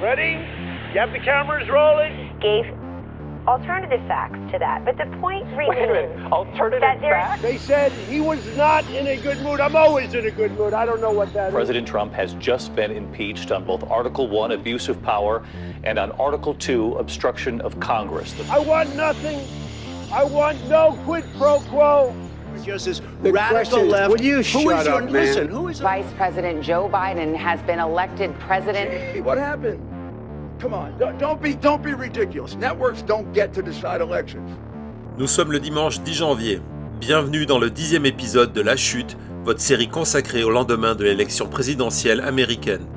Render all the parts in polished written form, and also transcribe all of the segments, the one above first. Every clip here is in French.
Ready? You have the cameras rolling? Gave alternative facts to that, but the point remains Alternative that there's facts? They said he was not in a good mood. I'm always in a good mood. I don't know what that is. President Trump has just been impeached on both Article 1, abuse of power, and on Article 2, obstruction of Congress. I want nothing. I want no quid pro quo. Just this radical left. Will you shut up, man? Listen, who is Vice President Joe Biden has been elected president. Hey, what happened? Come on, don't be ridiculous. Networks don't get to decide elections. Nous sommes le dimanche 10 janvier. Bienvenue dans le 10e épisode de La Chute, votre série consacrée au lendemain de l'élection présidentielle américaine.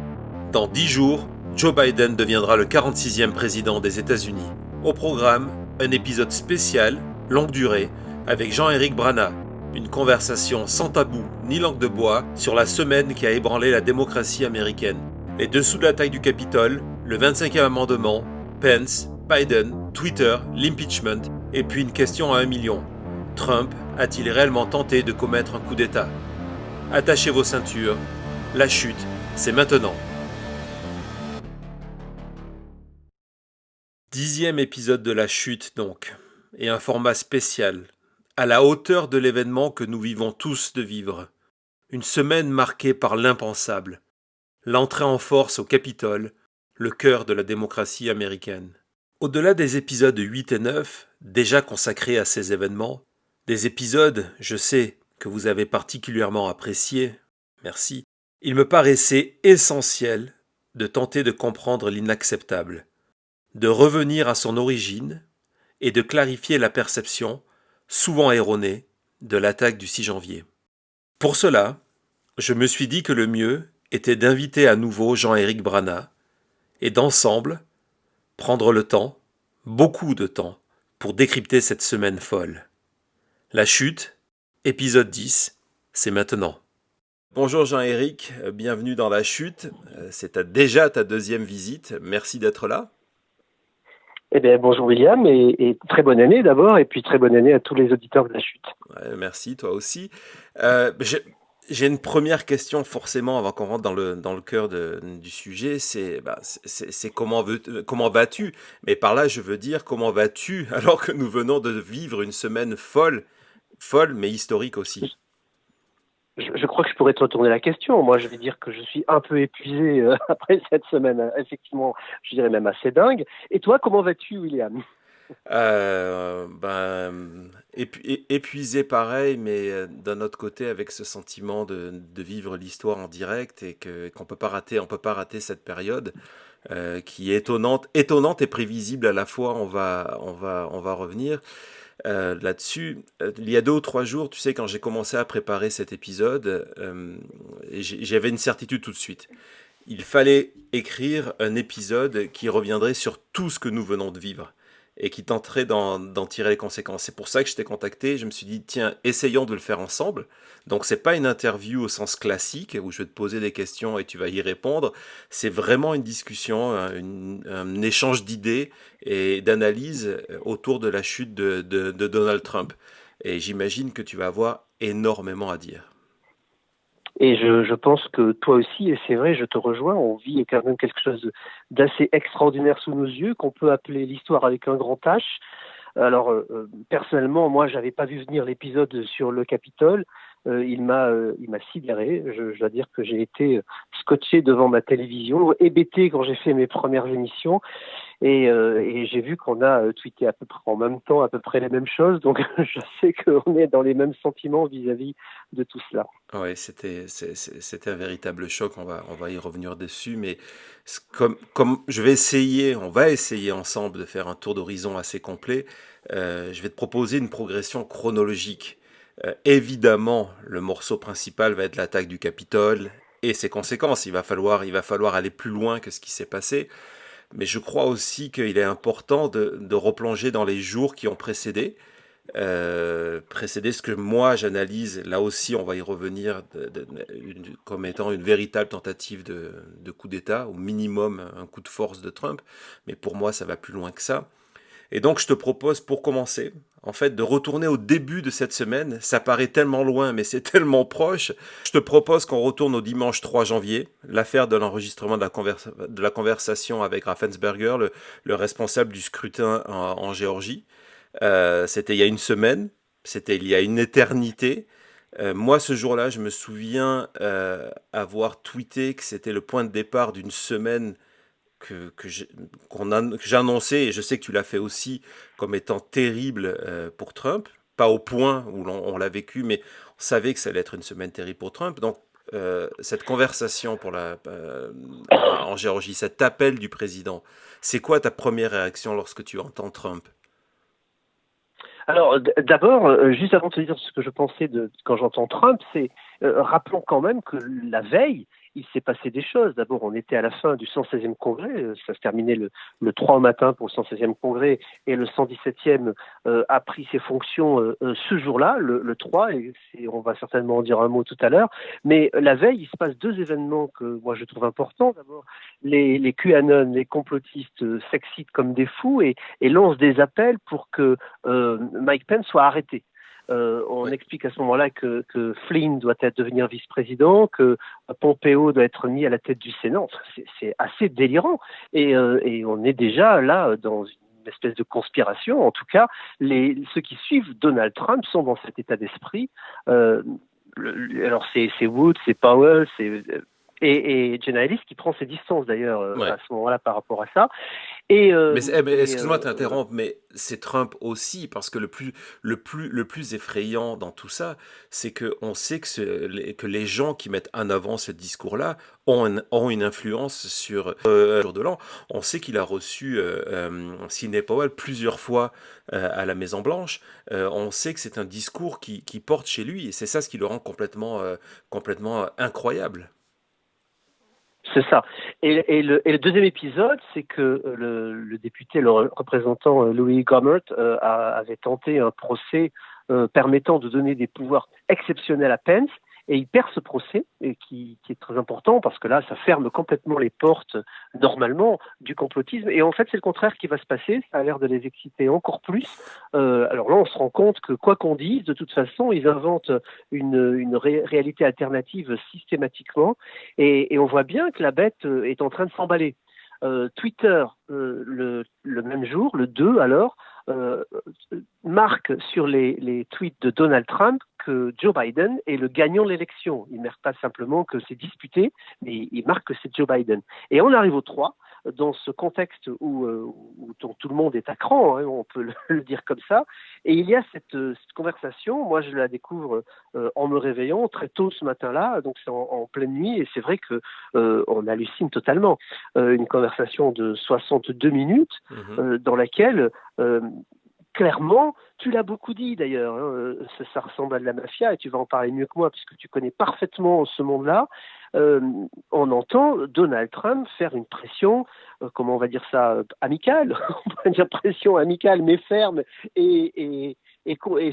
Dans 10 jours, Joe Biden deviendra le 46e président des États-Unis. Au programme, un épisode spécial, longue durée, avec Jean-Éric Brana. Une conversation sans tabou ni langue de bois sur la semaine qui a ébranlé la démocratie américaine. Les dessous de l'attaque du Capitole, le 25e amendement, Pence, Biden, Twitter, l'impeachment, et puis une question à 1 million. Trump a-t-il réellement tenté de commettre un coup d'État? Attachez vos ceintures, la chute, c'est maintenant. 10e épisode de La Chute donc, et un format spécial, à la hauteur de l'événement que nous vivons tous de vivre. Une semaine marquée par l'impensable. L'entrée en force au Capitole, le cœur de la démocratie américaine. Au-delà des épisodes 8 et 9, déjà consacrés à ces événements, des épisodes, je sais, que vous avez particulièrement appréciés, merci, il me paraissait essentiel de tenter de comprendre l'inacceptable, de revenir à son origine et de clarifier la perception, souvent erronée, de l'attaque du 6 janvier. Pour cela, je me suis dit que le mieux était d'inviter à nouveau Jean-Éric Brana et d'ensemble prendre le temps, beaucoup de temps, pour décrypter cette semaine folle. La chute, épisode 10, c'est maintenant. Bonjour Jean-Éric, bienvenue dans La Chute. C'est déjà ta deuxième visite, merci d'être là. Eh bien, bonjour William, et très bonne année d'abord, et puis très bonne année à tous les auditeurs de La Chute. Ouais, merci, toi aussi. J'ai une première question forcément avant qu'on rentre dans le cœur du sujet, c'est comment vas-tu? Mais par là, je veux dire comment vas-tu alors que nous venons de vivre une semaine folle mais historique aussi. Je crois que je pourrais te retourner la question. Moi, je vais dire que je suis un peu épuisé après cette semaine, effectivement, je dirais même assez dingue. Et toi, comment vas-tu, William? Épuisé pareil, mais d'un autre côté avec ce sentiment de vivre l'histoire en direct et qu'on peut pas rater cette période qui est étonnante et prévisible à la fois. On va revenir là-dessus. Il y a 2 ou 3 jours, tu sais, quand j'ai commencé à préparer cet épisode, j'avais une certitude tout de suite. Il fallait écrire un épisode qui reviendrait sur tout ce que nous venons de vivre et qui tenterait d'en tirer les conséquences. C'est pour ça que je t'ai contacté. Je me suis dit, tiens, essayons de le faire ensemble. Donc, c'est pas une interview au sens classique où je vais te poser des questions et tu vas y répondre. C'est vraiment une discussion, un échange d'idées et d'analyses autour de la chute de Donald Trump. Et j'imagine que tu vas avoir énormément à dire. Et je pense que toi aussi, et c'est vrai, je te rejoins, on vit quand même quelque chose d'assez extraordinaire sous nos yeux, qu'on peut appeler l'histoire avec un grand H. Alors, personnellement, moi, j'avais pas vu venir l'épisode sur le Capitole. Il m'a sidéré. Je dois dire que j'ai été scotché devant ma télévision, hébété quand j'ai fait mes premières émissions. Et j'ai vu qu'on a tweeté à peu près en même temps à peu près les mêmes choses. Donc, je sais qu'on est dans les mêmes sentiments vis-à-vis de tout cela. Ouais, c'était un véritable choc. On va y revenir dessus, mais comme on va essayer ensemble de faire un tour d'horizon assez complet. Je vais te proposer une progression chronologique. Évidemment, le morceau principal va être l'attaque du Capitole et ses conséquences. Il va falloir aller plus loin que ce qui s'est passé. Mais je crois aussi qu'il est important de replonger dans les jours qui ont précédé ce que moi j'analyse, là aussi on va y revenir, comme étant une véritable tentative de coup d'État, au minimum un coup de force de Trump, mais pour moi ça va plus loin que ça. Et donc, je te propose, pour commencer, en fait, de retourner au début de cette semaine. Ça paraît tellement loin, mais c'est tellement proche. Je te propose qu'on retourne au dimanche 3 janvier, l'affaire de l'enregistrement de la conversation avec Raffensperger, le responsable du scrutin en Géorgie. C'était il y a une semaine, c'était il y a une éternité. Moi, ce jour-là, je me souviens avoir tweeté que c'était le point de départ d'une semaine que j'ai annoncé, et je sais que tu l'as fait aussi, comme étant terrible pour Trump. Pas au point où on l'a vécu, mais on savait que ça allait être une semaine terrible pour Trump. Donc, cette conversation en Géorgie, cet appel du président, c'est quoi ta première réaction lorsque tu entends Trump? Alors, d'abord, juste avant de te dire ce que je pensais quand j'entends Trump, c'est rappelons quand même que la veille, il s'est passé des choses. D'abord, on était à la fin du 116e congrès, ça se terminait le 3 au matin pour le 116e congrès, et le 117e a pris ses fonctions ce jour-là, le 3, et on va certainement en dire un mot tout à l'heure. Mais la veille, il se passe deux événements que moi je trouve importants. D'abord, les QAnon, les complotistes s'excitent comme des fous et lancent des appels pour que Mike Pence soit arrêté. On explique à ce moment-là que Flynn doit devenir vice-président, que Pompeo doit être mis à la tête du Sénat. C'est assez délirant. Et on est déjà là dans une espèce de conspiration. En tout cas, ceux qui suivent Donald Trump sont dans cet état d'esprit. Alors c'est Woods, c'est Powell, et Jenna Ellis qui prend ses distances d'ailleurs à ce moment-là par rapport à ça. Excuse-moi de t'interrompre, mais c'est Trump aussi, parce que le plus effrayant dans tout ça, c'est qu'on sait que les gens qui mettent en avant ce discours-là ont une influence sur jour de l'an. On sait qu'il a reçu Sidney Powell plusieurs fois à la Maison-Blanche. On sait que c'est un discours qui porte chez lui, et c'est ça ce qui le rend complètement incroyable. C'est ça. Et le deuxième épisode, c'est que le député, le représentant Louis Gohmert avait tenté un procès permettant de donner des pouvoirs exceptionnels à Pence, et il perd ce procès, et qui est très important parce que là, ça ferme complètement les portes normalement du complotisme. Et en fait, c'est le contraire qui va se passer. Ça a l'air de les exciter encore plus. Alors là, on se rend compte que quoi qu'on dise, de toute façon, ils inventent une réalité alternative systématiquement. Et on voit bien que la bête est en train de s'emballer. Twitter, le même jour, le 2 alors, marque sur les tweets de Donald Trump que Joe Biden est le gagnant de l'élection. Il ne marque pas simplement que c'est disputé, mais il marque que c'est Joe Biden. Et on arrive au 3, dans ce contexte où tout le monde est à cran, hein, on peut le dire comme ça, et il y a cette conversation. Moi je la découvre en me réveillant très tôt ce matin-là, donc c'est en pleine nuit, et c'est vrai que on hallucine totalement. Une conversation de 62 minutes dans laquelle clairement, tu l'as beaucoup dit d'ailleurs, hein, ça ressemble à de la mafia, et tu vas en parler mieux que moi puisque tu connais parfaitement ce monde-là. On entend Donald Trump faire une pression, comment on va dire ça, amicale, on va dire pression amicale mais ferme et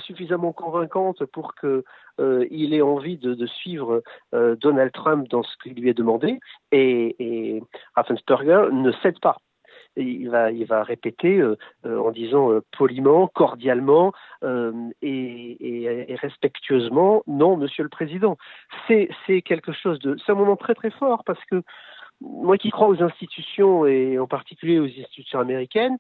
suffisamment convaincante pour que il ait envie de suivre Donald Trump dans ce qui lui est demandé, et Raffensperger ne cède pas. Il va répéter en disant poliment, cordialement et respectueusement, non, Monsieur le Président. C'est un moment très très fort, parce que moi qui crois aux institutions, et en particulier aux institutions américaines,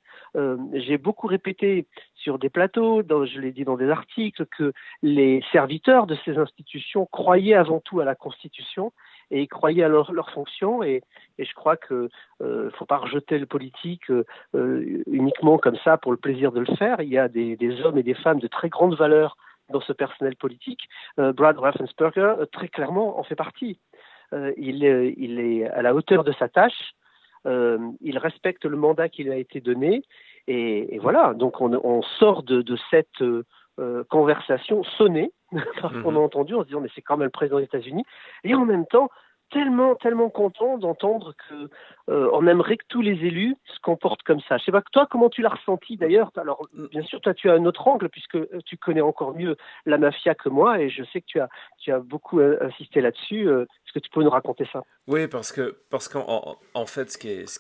j'ai beaucoup répété sur des plateaux, je l'ai dit dans des articles, que les serviteurs de ces institutions croyaient avant tout à la Constitution et ils croyaient à leur fonction, et je crois que faut pas rejeter le politique uniquement comme ça pour le plaisir de le faire. Il y a des hommes et des femmes de très grande valeur dans ce personnel politique. Brad Raffensperger très clairement en fait partie. Il est à la hauteur de sa tâche, il respecte le mandat qui lui a été donné, et voilà, donc on sort de cette conversation sonnée, parce qu'on a entendu en se disant mais c'est quand même le président des États-Unis, et en même temps tellement content d'entendre que on aimerait que tous les élus se comportent comme ça. Je sais pas, toi, comment tu l'as ressenti d'ailleurs? Alors, bien sûr, toi, tu as un autre angle puisque tu connais encore mieux la mafia que moi, et je sais que tu as beaucoup insisté là-dessus. Est-ce que tu peux nous raconter ça? Oui, parce qu'en fait, ce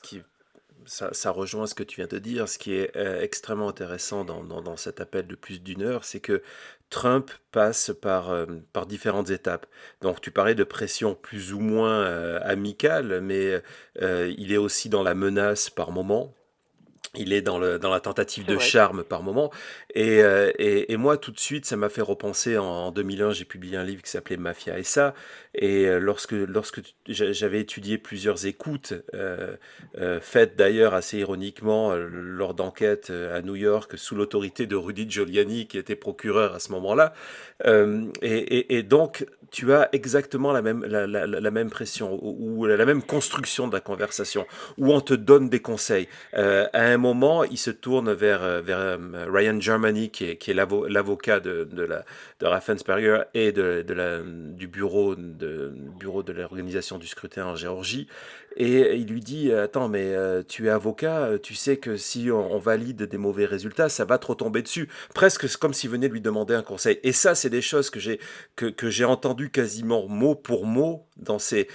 ça rejoint ce que tu viens de dire. Ce qui est extrêmement intéressant dans cet appel de plus d'une heure, c'est que Trump passe par différentes étapes. Donc tu parlais de pression plus ou moins amicale, mais il est aussi dans la menace par moment. Il est dans la tentative C'est de vrai. charme par moment. Et moi, tout de suite, ça m'a fait repenser. En 2001, j'ai publié un livre qui s'appelait Mafia et ça. Et lorsque j'avais étudié plusieurs écoutes, faites d'ailleurs assez ironiquement lors d'enquêtes à New York, sous l'autorité de Rudy Giuliani, qui était procureur à ce moment-là. Et donc, tu as exactement la même pression, ou la même construction de la conversation, où on te donne des conseils. À un moment, il se tourne vers Ryan Germany, qui est l'avocat de Raffensperger et du bureau de l'organisation du scrutin en Géorgie. Et il lui dit, attends, mais tu es avocat, tu sais que si on valide des mauvais résultats, ça va te retomber dessus. Presque comme s'il venait lui demander un conseil. Et ça, c'est des choses que j'ai entendues quasiment mot pour mot dans ces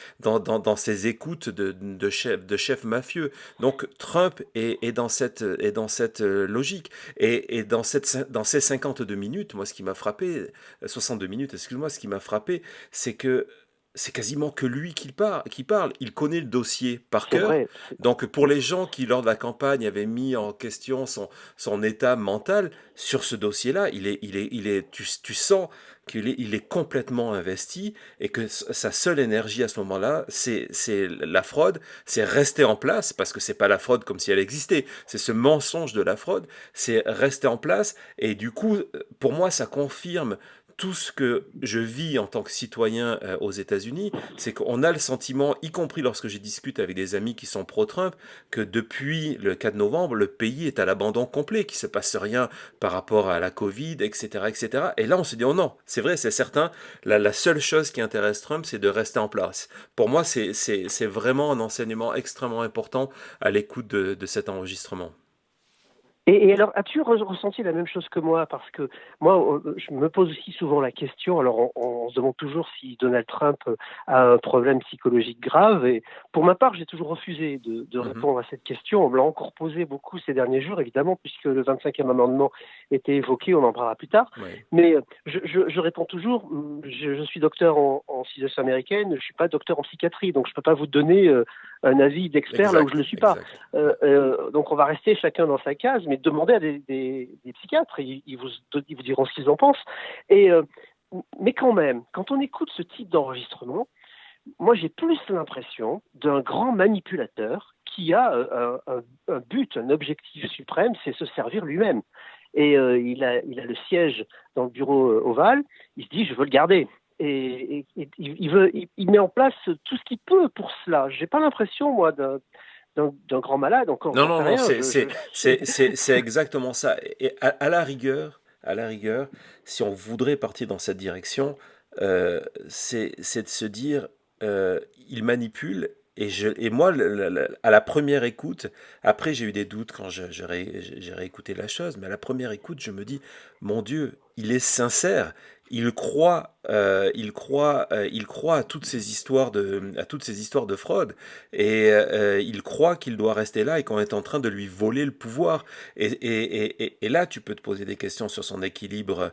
écoutes de chefs mafieux. Donc Trump est dans cette logique. Et dans ces 52 minutes, moi, ce qui m'a frappé, 62 minutes, excuse-moi, ce qui m'a frappé, c'est que c'est quasiment que lui qui parle. Il connaît le dossier par C'est cœur. vrai. Donc, pour les gens qui, lors de la campagne, avaient mis en question son état mental, sur ce dossier-là, tu sens qu'il est complètement investi et que sa seule énergie à ce moment-là, c'est la fraude, c'est rester en place, parce que c'est pas la fraude comme si elle existait, c'est ce mensonge de la fraude, c'est rester en place. Et du coup, pour moi, ça confirme tout ce que je vis en tant que citoyen aux États-Unis, c'est qu'on a le sentiment, y compris lorsque je discute avec des amis qui sont pro-Trump, que depuis le 4 novembre, le pays est à l'abandon complet, qu'il ne se passe rien par rapport à la Covid, etc., etc. Et là, on se dit, oh non, c'est vrai, c'est certain, la seule chose qui intéresse Trump, c'est de rester en place. Pour moi, c'est vraiment un enseignement extrêmement important à l'écoute de cet enregistrement. Et alors, as-tu ressenti la même chose que moi? Parce que moi, je me pose aussi souvent la question. Alors, on se demande toujours si Donald Trump a un problème psychologique grave. Et pour ma part, j'ai toujours refusé de répondre à cette question. On me l'a encore posé beaucoup ces derniers jours, évidemment, puisque le 25e amendement était évoqué. On en parlera plus tard. Ouais. Mais je réponds toujours. Je suis docteur en civilisation américaine. Je suis pas docteur en psychiatrie, donc je peux pas vous donner un avis d'expert là où je le suis pas. Donc, on va rester chacun dans sa case. Mais demandez à des psychiatres, ils vous diront ce qu'ils en pensent. Mais quand même, quand on écoute ce type d'enregistrement, moi j'ai plus l'impression d'un grand manipulateur qui a un but, un objectif suprême, c'est se servir lui-même. Et il a le siège dans le bureau ovale, il se dit je veux le garder. Et il met en place tout ce qu'il peut pour cela. J'ai pas l'impression, moi, d'un grand malade encore. Non, c'est exactement ça. Et à la rigueur, si on voudrait partir dans cette direction, c'est de se dire, il manipule. Et moi, à la première écoute, après j'ai eu des doutes quand j'ai réécouté la chose, mais à la première écoute, je me dis, mon Dieu, il est sincère. Il croit à toutes ces histoires de fraude, et il croit qu'il doit rester là et qu'on est en train de lui voler le pouvoir. Et là, tu peux te poser des questions sur son équilibre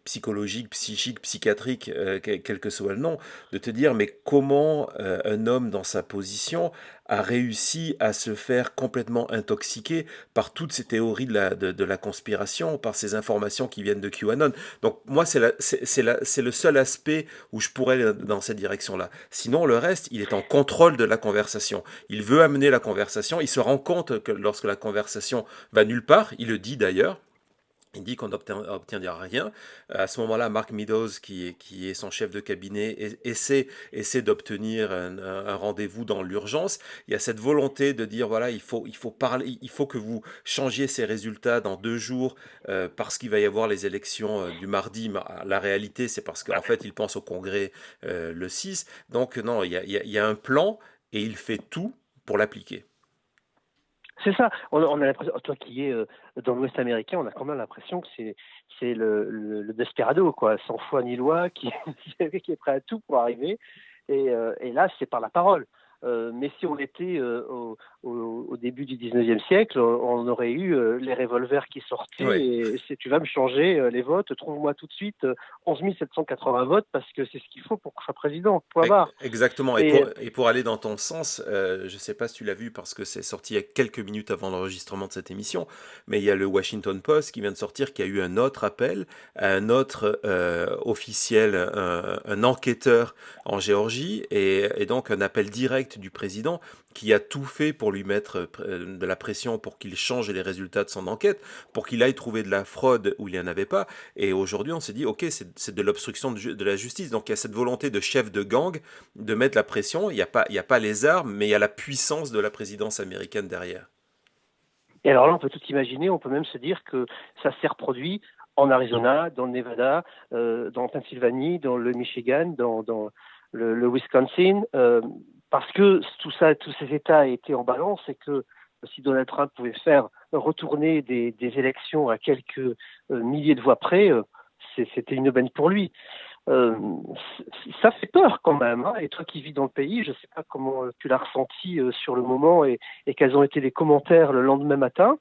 psychologique, psychique, psychiatrique, quel que soit le nom, de te dire mais comment un homme dans sa position a réussi à se faire complètement intoxiquer par toutes ces théories de la conspiration, par ces informations qui viennent de QAnon. Donc moi, c'est le seul aspect où je pourrais aller dans cette direction-là. Sinon, le reste, il est en contrôle de la conversation. Il veut amener la conversation. Il se rend compte que lorsque la conversation va nulle part, il le dit d'ailleurs, il dit qu'on n'obtiendra rien. À ce moment-là, Mark Meadows, qui est son chef de cabinet, essaie d'obtenir un rendez-vous dans l'urgence. Il y a cette volonté de dire, voilà, il faut parler, il faut que vous changiez ces résultats dans 2 jours parce qu'il va y avoir les élections du mardi. La réalité, c'est parce qu'en fait, il pense au Congrès le 6. Donc non, il y a un plan et il fait tout pour l'appliquer. C'est ça. On a l'impression, toi qui es dans l'Ouest américain, on a quand même l'impression que c'est le desperado, quoi, sans foi ni loi, qui est prêt à tout pour arriver. Et là, c'est par la parole. Mais si on était au début du 19e siècle, on aurait eu les revolvers qui sortaient. Ouais. Et si tu vas me changer les votes, trouve-moi tout de suite 11 780 votes parce que c'est ce qu'il faut pour que je sois président. Point barre. Exactement. Et pour aller dans ton sens, je ne sais pas si tu l'as vu parce que c'est sorti il y a quelques minutes avant l'enregistrement de cette émission, mais il y a le Washington Post qui vient de sortir qui a eu un autre appel à un autre officiel, un enquêteur en Géorgie, et donc un appel direct du président qui a tout fait pour lui mettre de la pression pour qu'il change les résultats de son enquête, pour qu'il aille trouver de la fraude où il n'y en avait pas. Et aujourd'hui, on s'est dit, ok, c'est de l'obstruction de la justice. Donc il y a cette volonté de chef de gang de mettre la pression. Il n'y a pas les armes, mais il y a la puissance de la présidence américaine derrière. Et alors là, on peut tout imaginer, on peut même se dire que ça s'est reproduit en Arizona, dans le Nevada, dans la Pennsylvanie, dans le Michigan, dans le Wisconsin, parce que tous ces États étaient en balance et que si Donald Trump pouvait faire retourner des élections à quelques milliers de voix près, c'était une aubaine pour lui. Ça fait peur quand même, hein. Et toi qui vis dans le pays, je ne sais pas comment tu l'as ressenti sur le moment et quels ont été les commentaires le lendemain matin.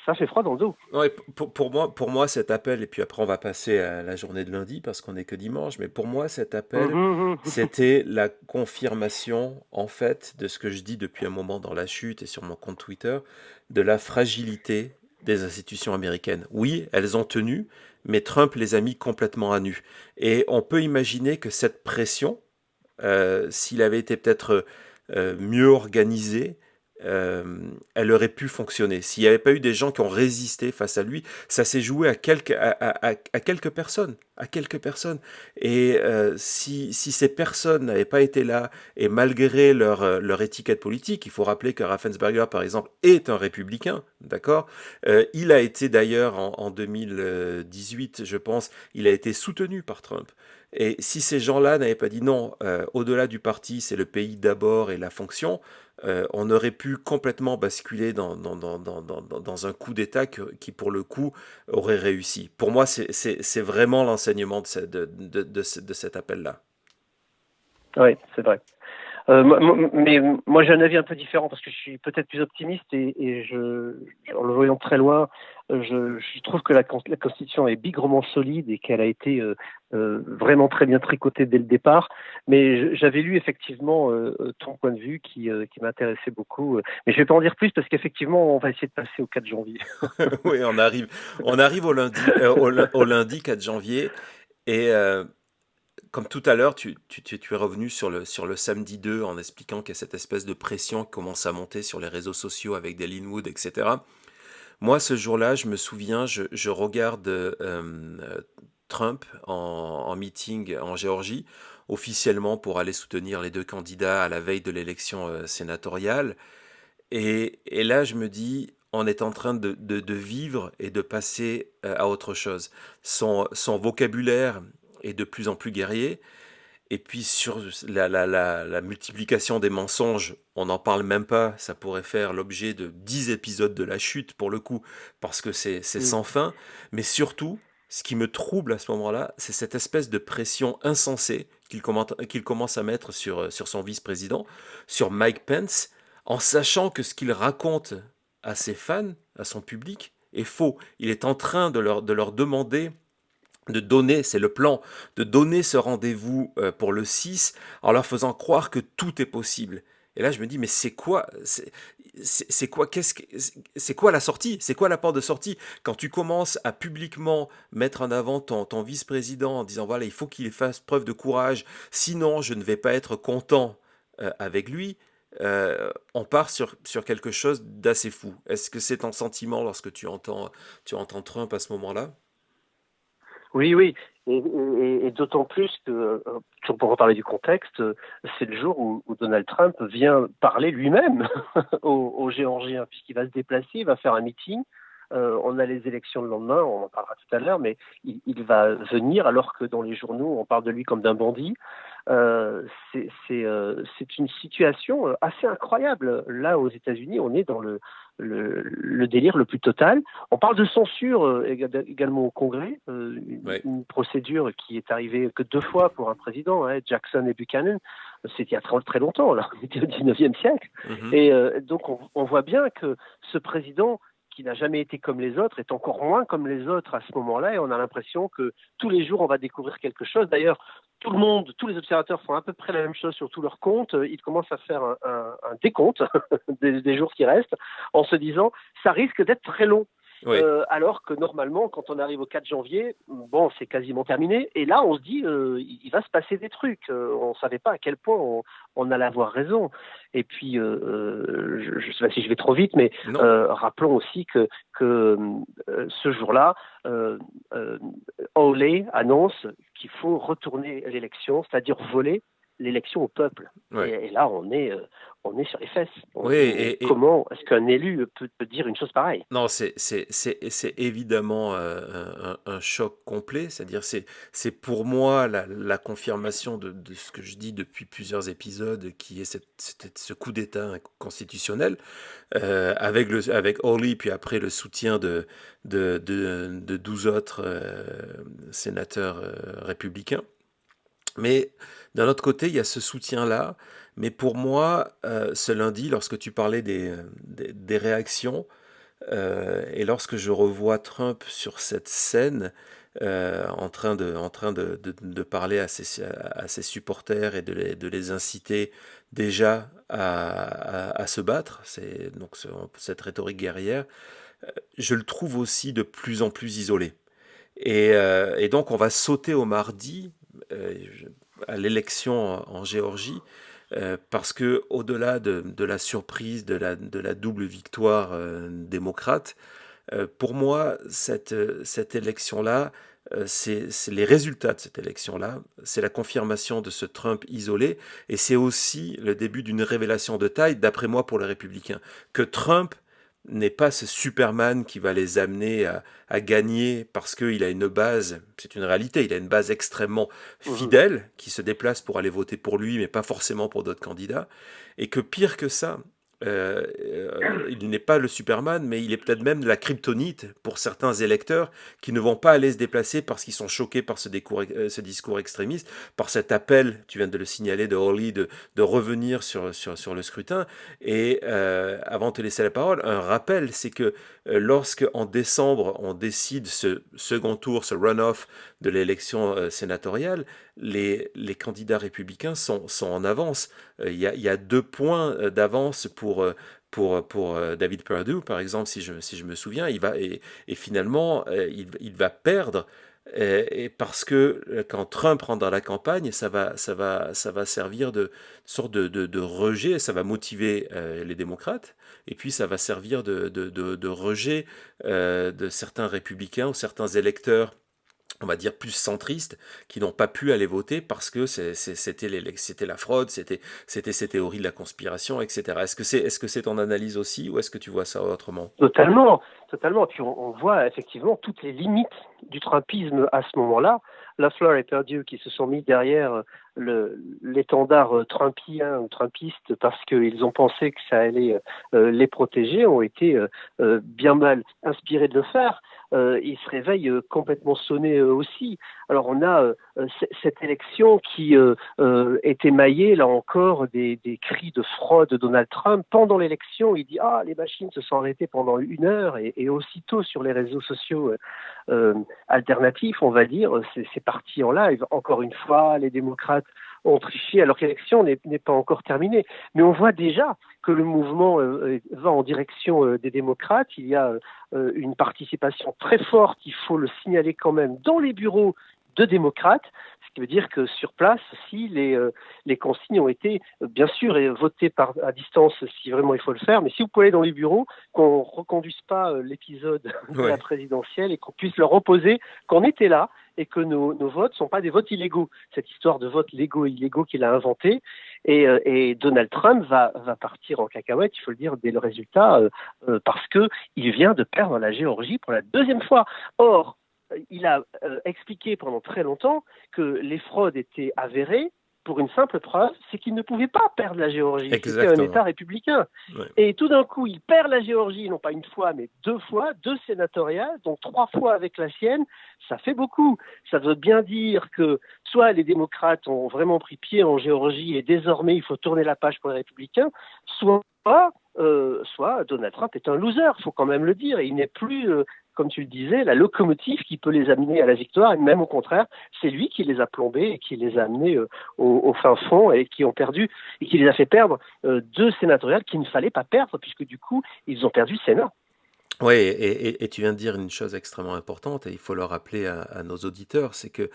Ça fait froid dans le dos. Ouais, pour moi, cet appel, et puis après on va passer à la journée de lundi parce qu'on n'est que dimanche, mais pour moi, cet appel, c'était la confirmation, en fait, de ce que je dis depuis un moment dans La Chute et sur mon compte Twitter, de la fragilité des institutions américaines. Oui, elles ont tenu, mais Trump les a mis complètement à nu. Et on peut imaginer que cette pression, s'il avait été peut-être mieux organisé, elle aurait pu fonctionner. S'il n'y avait pas eu des gens qui ont résisté face à lui, ça s'est joué à quelques personnes. Et si ces personnes n'avaient pas été là, et malgré leur étiquette politique, il faut rappeler que Raffensperger, par exemple, est un républicain, d'accord ? Il a été d'ailleurs, en 2018, je pense, il a été soutenu par Trump. Et si ces gens-là n'avaient pas dit non, au-delà du parti, c'est le pays d'abord et la fonction, on aurait pu complètement basculer dans un coup d'État qui, pour le coup, aurait réussi. Pour moi, c'est vraiment l'enseignement de cet appel-là. Oui, c'est vrai. Mais moi, j'ai un avis un peu différent parce que je suis peut-être plus optimiste et en le voyant très loin, je trouve que la Constitution est bigrement solide et qu'elle a été vraiment très bien tricotée dès le départ. Mais j'avais lu effectivement ton point de vue qui m'intéressait beaucoup. Mais je vais pas en dire plus parce qu'effectivement, on va essayer de passer au 4 janvier. Oui, on arrive au lundi 4 janvier et comme tout à l'heure, tu es revenu sur le samedi 2 en expliquant qu'il y a cette espèce de pression qui commence à monter sur les réseaux sociaux avec des Linwood, etc. Moi, ce jour-là, je me souviens, je regarde Trump en meeting en Géorgie, officiellement pour aller soutenir les deux candidats à la veille de l'élection sénatoriale. Et là, je me dis, on est en train de vivre et de passer à autre chose. Son vocabulaire est de plus en plus guerrier. Et puis sur la multiplication des mensonges, on n'en parle même pas. Ça pourrait faire l'objet de 10 épisodes de La Chute, pour le coup, parce que c'est sans fin. Mais surtout, ce qui me trouble à ce moment-là, c'est cette espèce de pression insensée qu'il commence à mettre sur son vice-président, sur Mike Pence, en sachant que ce qu'il raconte à ses fans, à son public, est faux. Il est en train de leur demander de donner, c'est le plan, de donner ce rendez-vous pour le 6 en leur faisant croire que tout est possible. Et là, je me dis, mais c'est quoi la sortie? C'est quoi la porte de sortie? Quand tu commences à publiquement mettre en avant ton vice-président en disant, voilà, il faut qu'il fasse preuve de courage, sinon je ne vais pas être content avec lui, on part sur quelque chose d'assez fou. Est-ce que c'est ton sentiment lorsque tu entends Trump à ce moment-là? Oui, et d'autant plus que, pour reparler du contexte, c'est le jour où Donald Trump vient parler lui-même aux Géorgiens, puisqu'il va se déplacer, il va faire un meeting. On a les élections le lendemain, on en parlera tout à l'heure, mais il va venir alors que dans les journaux, on parle de lui comme d'un bandit. C'est une situation assez incroyable. Là, aux États-Unis, on est dans le délire le plus total. On parle de censure également au Congrès, une procédure qui est arrivée que 2 fois pour un président, Jackson et Buchanan. c'était il y a très, très longtemps, là, on était au 19e siècle. Et donc on voit bien que ce président qui n'a jamais été comme les autres est encore moins comme les autres à ce moment-là, et on a l'impression que tous les jours on va découvrir quelque chose. D'ailleurs, tout le monde, tous les observateurs font à peu près la même chose sur tous leurs comptes. Ils commencent à faire un décompte des jours qui restent en se disant ça risque d'être très long. Oui. Alors que normalement, quand on arrive au 4 janvier, bon, c'est quasiment terminé. Et là, on se dit, il va se passer des trucs. On ne savait pas à quel point on allait avoir raison. Et puis, je ne sais pas si je vais trop vite, mais rappelons aussi que ce jour-là, Hawley annonce qu'il faut retourner l'élection, c'est-à-dire voler l'élection au peuple. Oui. Et là, on est sur les fesses. Comment est-ce qu'un élu peut dire une chose pareille? Non, c'est évidemment un choc complet. C'est-à-dire, c'est pour moi la confirmation de ce que je dis depuis plusieurs épisodes, qui est ce coup d'État constitutionnel, avec Hawley, puis après le soutien de 12 autres sénateurs républicains. Mais d'un autre côté, il y a ce soutien-là. Mais pour moi, ce lundi, lorsque tu parlais des réactions, et lorsque je revois Trump sur cette scène, en train de parler à ses supporters et de les inciter déjà à se battre, c'est donc cette rhétorique guerrière, je le trouve aussi de plus en plus isolé. Et donc on va sauter au mardi, à l'élection en Géorgie, parce que au-delà de la surprise de la double victoire démocrate, pour moi cette élection-là, c'est les résultats de cette élection-là, c'est la confirmation de ce Trump isolé, et c'est aussi le début d'une révélation de taille, d'après moi, pour les républicains, que Trump n'est pas ce Superman qui va les amener à gagner parce qu'il a une base, c'est une réalité, il a une base extrêmement fidèle qui se déplace pour aller voter pour lui, mais pas forcément pour d'autres candidats, et que pire que ça, il n'est pas le Superman, mais il est peut-être même la kryptonite pour certains électeurs qui ne vont pas aller se déplacer parce qu'ils sont choqués par ce discours extrémiste, par cet appel, tu viens de le signaler, de Hawley, de revenir sur le scrutin. Et avant de te laisser la parole, un rappel, c'est que lorsque en décembre on décide ce second tour, ce runoff de l'élection sénatoriale, les candidats républicains sont en avance. Il y a 2 points d'avance pour David Perdue, par exemple, si je me souviens, et finalement il va perdre. Et parce que quand Trump rentre dans la campagne, ça va servir de sorte de rejet, ça va motiver les démocrates, et puis ça va servir de rejet de certains républicains ou certains électeurs, on va dire plus centristes, qui n'ont pas pu aller voter parce que c'était la fraude, c'était ces théories de la conspiration, etc. Est-ce que c'est ton analyse aussi, ou est-ce que tu vois ça autrement? Totalement. Puis on voit effectivement toutes les limites du Trumpisme à ce moment-là. Loeffler et Perdue qui se sont mis derrière l'étendard trumpien ou trumpiste parce qu'ils ont pensé que ça allait les protéger, ont été bien mal inspirés de le faire. Ils se réveillent complètement sonnés aussi. Alors on a cette élection qui est émaillée, là encore, des cris de fraude de Donald Trump. Pendant l'élection, il dit « Ah, les machines se sont arrêtées pendant 1 heure » et aussitôt sur les réseaux sociaux alternatifs, on va dire, c'est parti en live. Encore une fois, les démocrates ont triché alors que l'élection n'est pas encore terminée. Mais on voit déjà que le mouvement va en direction des démocrates. Il y a une participation très forte, il faut le signaler quand même, dans les bureaux de démocrates, ce qui veut dire que sur place aussi, les consignes ont été, bien sûr, votées à distance si vraiment il faut le faire, mais si vous pouvez aller dans les bureaux, qu'on ne reconduise pas l'épisode de la présidentielle et qu'on puisse leur opposer qu'on était là et que nos votes ne sont pas des votes illégaux. Cette histoire de vote légaux et illégaux qu'il a inventé, et Donald Trump va partir en cacahuète, il faut le dire, dès le résultat, parce qu'il vient de perdre la Géorgie pour la 2e fois. Or, il a expliqué pendant très longtemps que les fraudes étaient avérées, pour une simple preuve, c'est qu'il ne pouvait pas perdre la Géorgie. C'était un Exactement. État républicain. Ouais. Et tout d'un coup, il perd la Géorgie, non pas une fois, mais 2 fois, 2 sénatoriales, donc 3 fois avec la sienne. Ça fait beaucoup. Ça veut bien dire que soit les démocrates ont vraiment pris pied en Géorgie et désormais il faut tourner la page pour les républicains, soit Donald Trump est un loser, il faut quand même le dire. Et il n'est plus, comme tu le disais, la locomotive qui peut les amener à la victoire, et même au contraire, c'est lui qui les a plombés et qui les a amenés au fin fond et qui ont perdu, et qui les a fait perdre 2 sénatoriales qu'il ne fallait pas perdre, puisque du coup, ils ont perdu le Sénat. Oui, et tu viens de dire une chose extrêmement importante, et il faut le rappeler à nos auditeurs, c'est que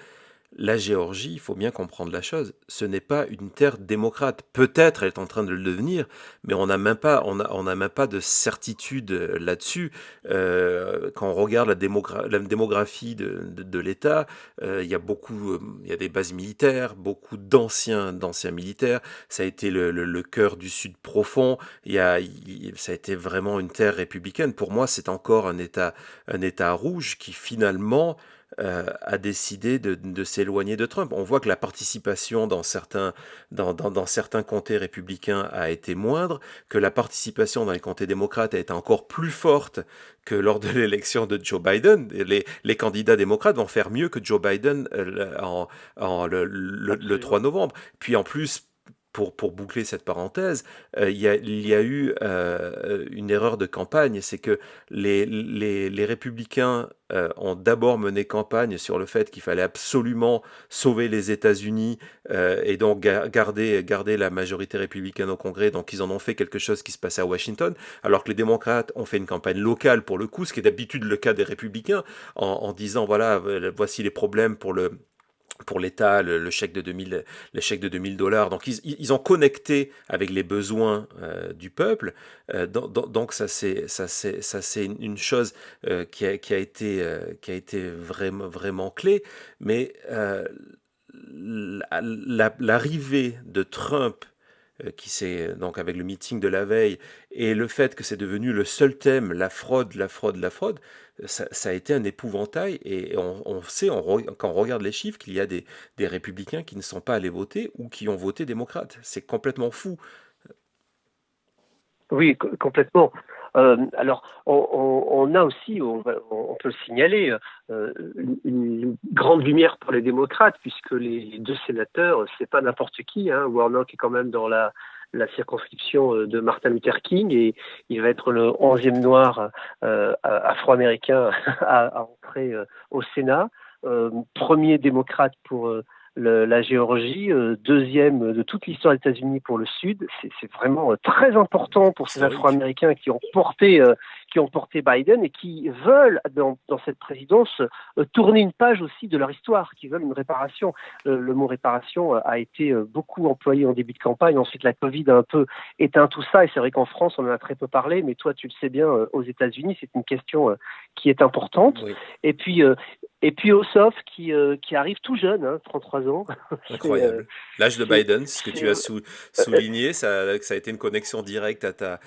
la Géorgie, il faut bien comprendre la chose, ce n'est pas une terre démocrate. Peut-être elle est en train de le devenir, mais on n'a même pas, on n'a même pas de certitude là-dessus. Quand on regarde la démographie de l'État, il y a beaucoup, il y a des bases militaires, beaucoup d'anciens militaires. Ça a été le cœur du Sud profond. Ça a été vraiment une terre républicaine. Pour moi, c'est encore un État rouge qui finalement a décidé de s'éloigner de Trump. On voit que la participation dans certains comtés républicains a été moindre, que la participation dans les comtés démocrates a été encore plus forte que lors de l'élection de Joe Biden. Les candidats démocrates vont faire mieux que Joe Biden le 3 novembre. Puis en plus, pour boucler cette parenthèse, il y a eu une erreur de campagne, c'est que les républicains ont d'abord mené campagne sur le fait qu'il fallait absolument sauver les États-Unis et donc garder la majorité républicaine au Congrès, donc ils en ont fait quelque chose qui se passait à Washington, alors que les démocrates ont fait une campagne locale pour le coup, ce qui est d'habitude le cas des républicains, en disant voilà, voici les problèmes pour l'État, le chèque de 2000, les chèques de $2000. Donc ils ont connecté avec les besoins du peuple. Donc ça c'est une chose qui a été vraiment clé. Mais l'arrivée de Trump, qui s'est donc avec le meeting de la veille, et le fait que c'est devenu le seul thème, la fraude, ça a été un épouvantail, et on sait, quand on regarde les chiffres, qu'il y a des républicains qui ne sont pas allés voter ou qui ont voté démocrate. C'est complètement fou. Oui, complètement. Alors, on a aussi, on peut le signaler, une grande lumière pour les démocrates, puisque les 2 sénateurs, c'est pas n'importe qui. Warnock est quand même dans la circonscription de Martin Luther King, et il va être le 11e noir afro-américain à entrer au Sénat. Premier démocrate pour la Géorgie, 2e de toute l'histoire des États-Unis pour le Sud. C'est vraiment très important pour ces Afro-Américains qui ont porté Biden et qui veulent, dans cette présidence, tourner une page aussi de leur histoire, qui veulent une réparation. Le mot réparation a été beaucoup employé en début de campagne. Ensuite, la Covid a un peu éteint tout ça, et c'est vrai qu'en France, on en a très peu parlé, mais toi, tu le sais bien, aux États-Unis, c'est une question qui est importante. Oui. Et puis Ossoff qui arrive tout jeune, 33 ans. Incroyable. L'âge de Biden, ce que tu as souligné, ça a été une connexion directe à ta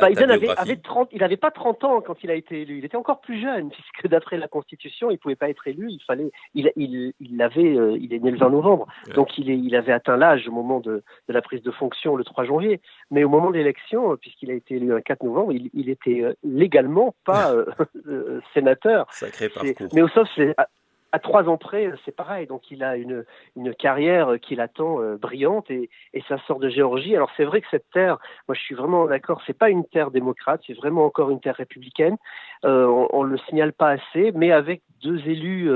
Biden biographie. il n'avait pas 30 ans quand il a été élu. Il était encore plus jeune, puisque d'après la Constitution, il ne pouvait pas être élu. Il est né le 20 novembre. Ouais. Donc il avait atteint l'âge au moment de la prise de fonction le 3 janvier. Mais au moment de l'élection, puisqu'il a été élu le 4 novembre, il était légalement pas sénateur. Sacré parcours. Mais au sauf, à 3 ans près, c'est pareil. Donc, il a une carrière qui l'attend brillante, et ça sort de Géorgie. Alors, c'est vrai que cette terre, moi, je suis vraiment d'accord, c'est pas une terre démocrate, c'est vraiment encore une terre républicaine. On le signale pas assez, mais avec 2 élus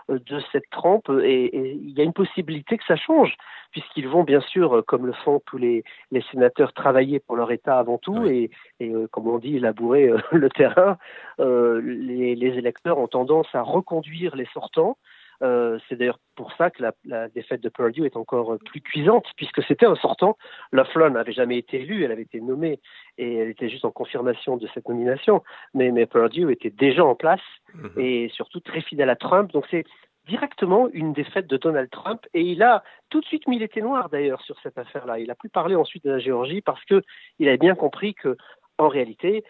de cette trempe, et il y a une possibilité que ça change, puisqu'ils vont bien sûr, comme le font tous les sénateurs, travailler pour leur État avant tout, oui. et comme on dit, labourer le terrain. Les électeurs ont tendance à reconduire les sortants. C'est d'ailleurs pour ça que la défaite de Perdue est encore plus cuisante, puisque c'était un sortant. Loeffler n'avait jamais été élue, elle avait été nommée, et elle était juste en confirmation de cette nomination. Mais Perdue était déjà en place, et surtout très fidèle à Trump. Donc c'est directement une défaite de Donald Trump, et il a tout de suite mis l'été noir d'ailleurs sur cette affaire-là. Il a plus parlé ensuite de la Géorgie, parce que il avait bien compris que, en réalité,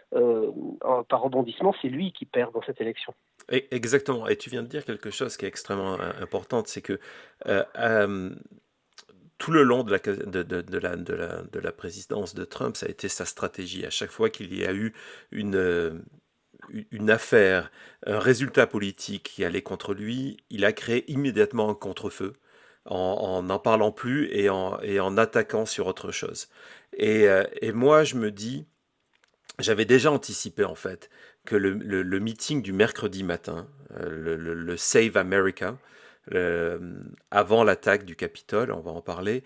par rebondissement, c'est lui qui perd dans cette élection. Exactement. Et tu viens de dire quelque chose qui est extrêmement important, c'est que tout le long de la présidence de Trump, ça a été sa stratégie. À chaque fois qu'il y a eu une affaire, un résultat politique qui allait contre lui, il a créé immédiatement un contre-feu en n'en parlant plus et en attaquant sur autre chose. Et moi, je me dis, j'avais déjà anticipé en fait que le meeting du mercredi matin, le Save America, avant l'attaque du Capitole, on va en parler,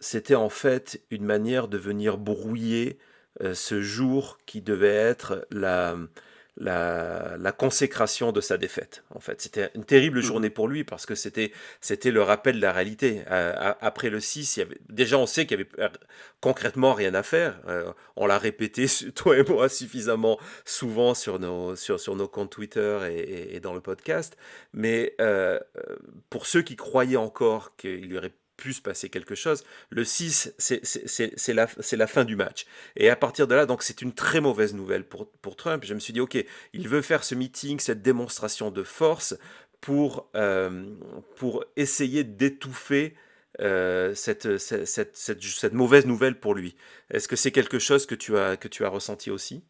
c'était en fait une manière de venir brouiller ce jour qui devait être la consécration de sa défaite. En fait, c'était une terrible journée pour lui parce que c'était le rappel de la réalité. Après le 6, déjà on sait qu'il y avait concrètement rien à faire. On l'a répété, toi et moi, suffisamment souvent sur nos comptes Twitter et dans le podcast. Mais pour ceux qui croyaient encore qu'il y aurait pu se passer quelque chose, le 6, c'est la fin du match. Et à partir de là, donc c'est une très mauvaise nouvelle pour Trump. Je me suis dit, ok, il veut faire ce meeting, cette démonstration de force pour essayer d'étouffer cette mauvaise nouvelle pour lui. Est-ce que c'est quelque chose que tu as ressenti aussi?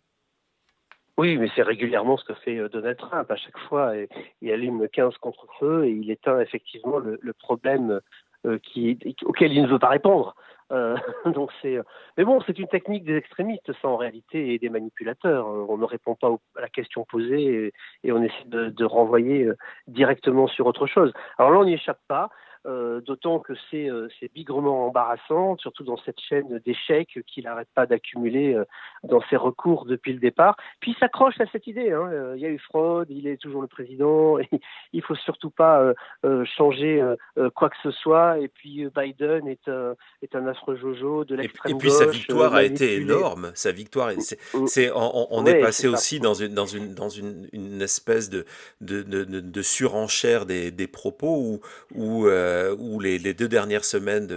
Oui, mais c'est régulièrement ce que fait Donald Trump. À chaque fois, il allume 15 contre-feux et il éteint effectivement le problème auquel il ne veut pas répondre. Donc mais bon, c'est une technique des extrémistes, ça en réalité, et des manipulateurs. On ne répond pas à la question posée et on essaie de renvoyer directement sur autre chose. Alors là, on n'y échappe pas. D'autant que c'est bigrement embarrassant, surtout dans cette chaîne d'échecs qu'il n'arrête pas d'accumuler dans ses recours depuis le départ. Puis il s'accroche à cette idée. Il y a eu fraude, il est toujours le président, et il faut surtout pas changer quoi que ce soit. Et puis Biden est un affreux jojo de l'extrême Et puis gauche. sa victoire a été énorme. Sa victoire, on est passé aussi dans une espèce de surenchère des propos où les 2 dernières semaines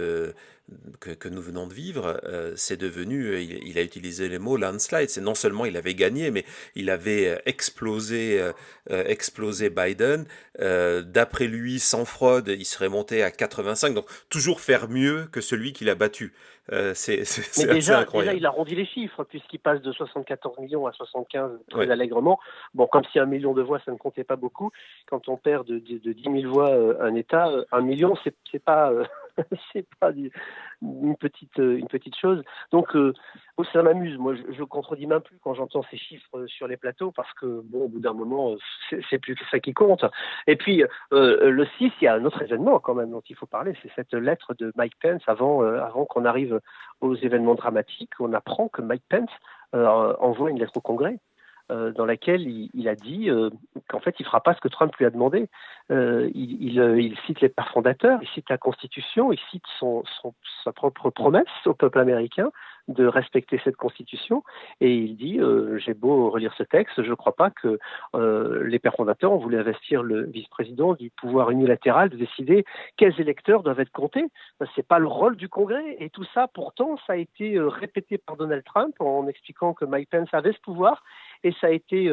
que nous venons de vivre, c'est devenu, il a utilisé les mots landslide. C'est non seulement il avait gagné, mais il avait explosé Biden. D'après lui, sans fraude, il serait monté à 85. Donc toujours faire mieux que celui qu'il a battu. C'est assez incroyable. Déjà, il arrondit les chiffres, puisqu'il passe de 74 millions à 75 très Ouais. allègrement. Bon, comme si 1 million de voix, ça ne comptait pas beaucoup. Quand on perd de 10 000 voix un État, 1 million, c'est pas... c'est pas une petite chose. Donc, ça m'amuse. Moi, je contredis même plus quand j'entends ces chiffres sur les plateaux parce que, bon, au bout d'un moment, c'est plus que ça qui compte. Et puis, le 6, il y a un autre événement quand même dont il faut parler. C'est cette lettre de Mike Pence avant qu'on arrive aux événements dramatiques. On apprend que Mike Pence envoie une lettre au Congrès dans laquelle il a dit qu'en fait, il ne fera pas ce que Trump lui a demandé. Il cite les pères fondateurs, il cite la Constitution, il cite sa propre promesse au peuple américain de respecter cette Constitution, et il dit j'ai beau relire ce texte, je ne crois pas que les pères fondateurs ont voulu investir le vice-président du pouvoir unilatéral de décider quels électeurs doivent être comptés. C'est pas le rôle du Congrès, et tout ça, pourtant, ça a été répété par Donald Trump en expliquant que Mike Pence avait ce pouvoir, et ça a été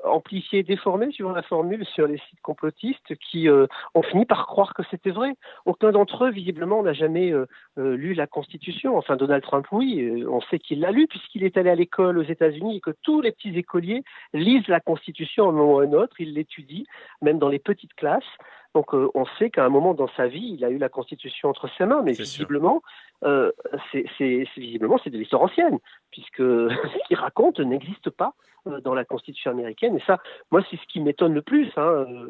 amplifié, déformé suivant la formule sur les sites complotistes qui ont fini par croire que c'était vrai. Aucun d'entre eux, visiblement, n'a jamais lu la Constitution. Enfin, Donald Trump, oui, on sait qu'il l'a lu puisqu'il est allé à l'école aux États-Unis et que tous les petits écoliers lisent la Constitution à un moment ou à un autre, ils l'étudient, même dans les petites classes. Donc on sait qu'à un moment dans sa vie, il a eu la Constitution entre ses mains, mais visiblement, visiblement, c'est de l'histoire ancienne, puisque ce qu'il raconte n'existe pas dans la Constitution américaine. Et ça, moi, c'est ce qui m'étonne le plus.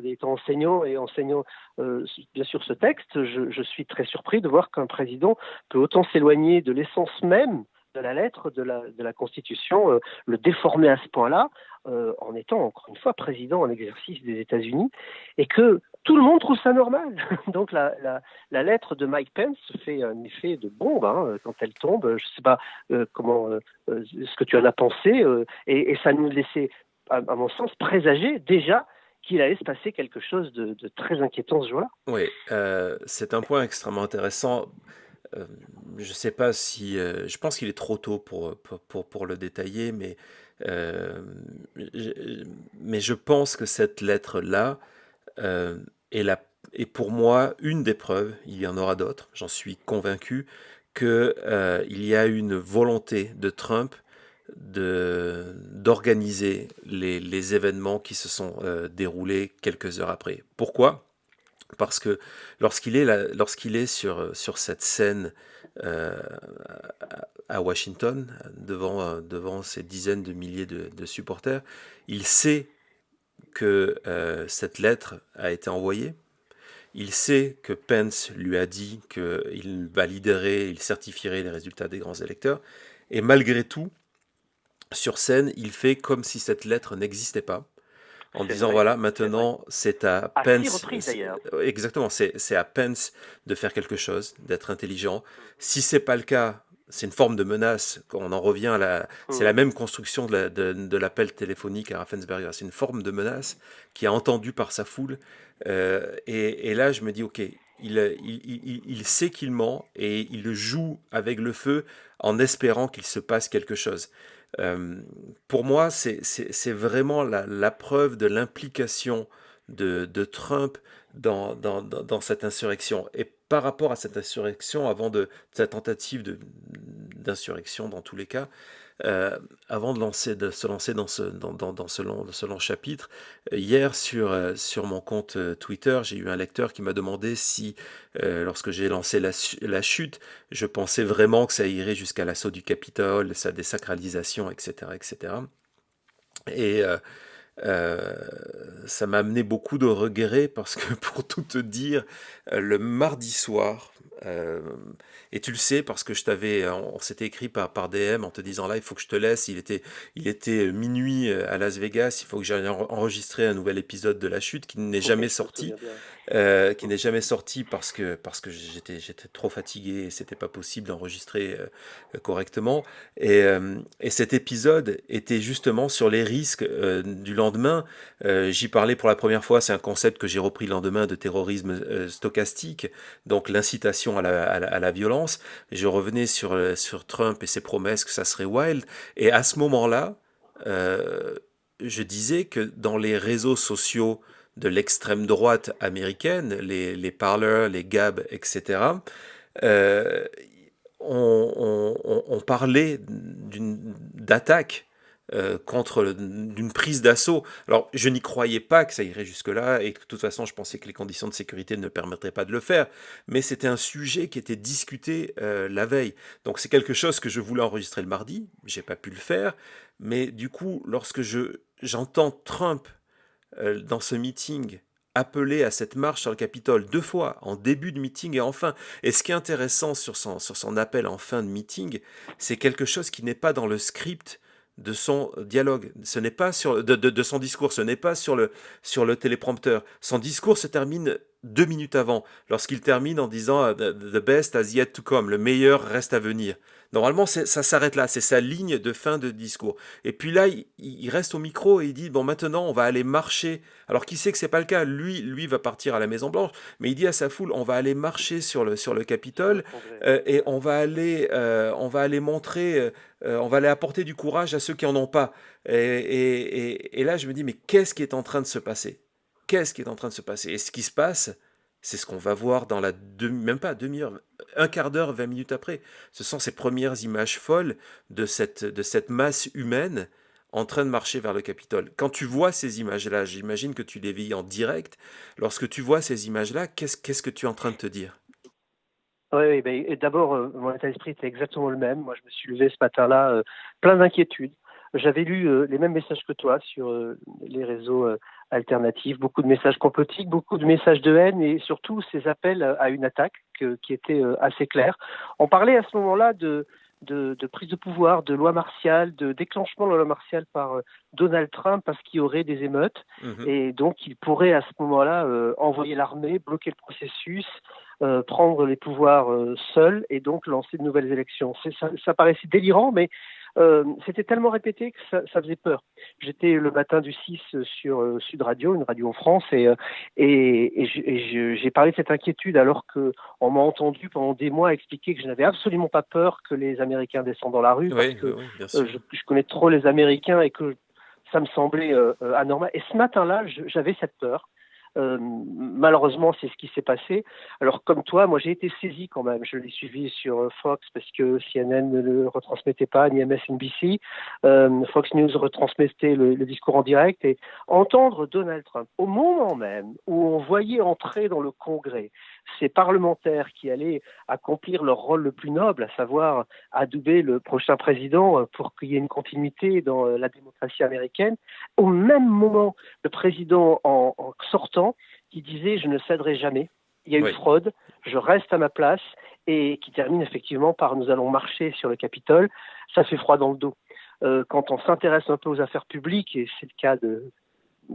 Étant enseignant et enseignant, bien sûr, ce texte, je suis très surpris de voir qu'un président peut autant s'éloigner de l'essence même de la lettre de la Constitution, le déformer à ce point-là, en étant, encore une fois, président en exercice des États-Unis, et que tout le monde trouve ça normal. Donc la lettre de Mike Pence fait un effet de bombe quand elle tombe. Je ne sais pas ce que tu en as pensé, et ça nous laissait, à mon sens, présager déjà qu'il allait se passer quelque chose de très inquiétant ce jour-là. Oui, c'est un point extrêmement intéressant. Je ne sais pas si... je pense qu'il est trop tôt pour le détailler, mais je pense que cette lettre-là est est pour moi une des preuves, il y en aura d'autres, j'en suis convaincu, qu'il y a une volonté de Trump d'organiser les événements qui se sont déroulés quelques heures après. Pourquoi ? Parce que lorsqu'il est sur cette scène à Washington, devant ces dizaines de milliers de supporters, il sait que cette lettre a été envoyée. Il sait que Pence lui a dit qu'il validerait, il certifierait les résultats des grands électeurs. Et malgré tout, sur scène, il fait comme si cette lettre n'existait pas. En disant, voilà, maintenant, c'est à Pence. 6 reprises, d'ailleurs. Exactement, c'est à Pence de faire quelque chose, d'être intelligent. Si c'est pas le cas, c'est une forme de menace. Quand on en revient c'est la même construction de l'appel téléphonique à Raffensperger. C'est une forme de menace qui est entendue par sa foule. Et là, je me dis, ok, il sait qu'il ment et il joue avec le feu en espérant qu'il se passe quelque chose. Pour moi, c'est vraiment la preuve de l'implication de Trump dans cette insurrection. Et par rapport à cette insurrection, cette tentative d'insurrection dans tous les cas, avant de se lancer dans ce long chapitre, hier sur mon compte Twitter, j'ai eu un lecteur qui m'a demandé si, lorsque j'ai lancé la chute, je pensais vraiment que ça irait jusqu'à l'assaut du Capitole, sa désacralisation, etc., etc. Et ça m'a amené beaucoup de regrets parce que, pour tout te dire, le mardi soir, et tu le sais parce que on s'était écrit par DM en te disant, là, il faut que je te laisse, il était minuit à Las Vegas, il faut que j'aille enregistrer un nouvel épisode de La Chute qui n'est jamais sorti. Parce que j'étais trop fatigué et c'était pas possible d'enregistrer correctement. Et cet épisode était justement sur les risques du lendemain. J'y parlais pour la première fois, c'est un concept que j'ai repris le lendemain de terrorisme stochastique, donc l'incitation à la violence. Je revenais sur Trump et ses promesses que ça serait wild. Et à ce moment-là, je disais que dans les réseaux sociaux de l'extrême droite américaine, les Parler, les Gab, etc., on parlait d'attaque d'une prise d'assaut. Alors, je n'y croyais pas que ça irait jusque-là, et de toute façon, je pensais que les conditions de sécurité ne permettraient pas de le faire, mais c'était un sujet qui était discuté la veille. Donc, c'est quelque chose que je voulais enregistrer le mardi, j'ai pas pu le faire, mais du coup, lorsque j'entends Trump dans ce meeting, appelé à cette marche sur le Capitole 2 fois, en début de meeting et en fin. Et ce qui est intéressant sur son appel en fin de meeting, c'est quelque chose qui n'est pas dans le script de son dialogue. Ce n'est pas de son discours, ce n'est pas sur le téléprompteur. Son discours se termine 2 minutes avant, lorsqu'il termine en disant The best has yet to come, le meilleur reste à venir. Normalement, ça s'arrête là, c'est sa ligne de fin de discours. Et puis là, il reste au micro et il dit, bon, maintenant, on va aller marcher. Alors qu'il sait que c'est pas le cas, lui va partir à la Maison-Blanche, mais il dit à sa foule, on va aller marcher sur le Capitole et on va aller montrer, on va aller apporter du courage à ceux qui en ont pas. Et là, je me dis, mais qu'est-ce qui est en train de se passer ? Qu'est-ce qui est en train de se passer ? Et ce qui se passe, c'est ce qu'on va voir dans même pas demi-heure, un quart d'heure, 20 minutes après. Ce sont ces premières images folles de cette masse humaine en train de marcher vers le Capitole. Quand tu vois ces images-là, j'imagine que tu les vis en direct. Lorsque tu vois ces images-là, qu'est-ce que tu es en train de te dire ? Oui, et d'abord, mon état d'esprit était exactement le même. Moi, je me suis levé ce matin-là plein d'inquiétudes. J'avais lu les mêmes messages que toi sur les réseaux alternatifs, beaucoup de messages complotiques, beaucoup de messages de haine et surtout ces appels à une attaque qui étaient assez clairs. On parlait à ce moment-là de prise de pouvoir, de loi martiale, de déclenchement de la loi martiale par Donald Trump parce qu'il y aurait des émeutes et donc il pourrait à ce moment-là envoyer l'armée, bloquer le processus, prendre les pouvoirs seul et donc lancer de nouvelles élections. Ça paraissait délirant, mais c'était tellement répété que ça faisait peur. J'étais le matin du 6 sur Sud Radio, une radio en France, et j'ai parlé de cette inquiétude alors qu'on m'a entendu pendant des mois expliquer que je n'avais absolument pas peur que les Américains descendent dans la rue, parce que je connais trop les Américains et que ça me semblait anormal. Et ce matin-là, j'avais cette peur. Malheureusement, c'est ce qui s'est passé. Alors, comme toi, moi, j'ai été saisi quand même. Je l'ai suivi sur Fox parce que CNN ne le retransmettait pas, ni MSNBC. Fox News retransmettait le discours en direct. Et entendre Donald Trump, au moment même où on voyait entrer dans le Congrès ces parlementaires qui allaient accomplir leur rôle le plus noble, à savoir adouber le prochain président pour qu'il y ait une continuité dans la démocratie américaine, au même moment, le président en sortant, qui disait « je ne céderai jamais, il y a eu fraude, je reste à ma place », et qui termine effectivement par « nous allons marcher sur le Capitole », ça fait froid dans le dos. Quand on s'intéresse un peu aux affaires publiques, et c'est le cas de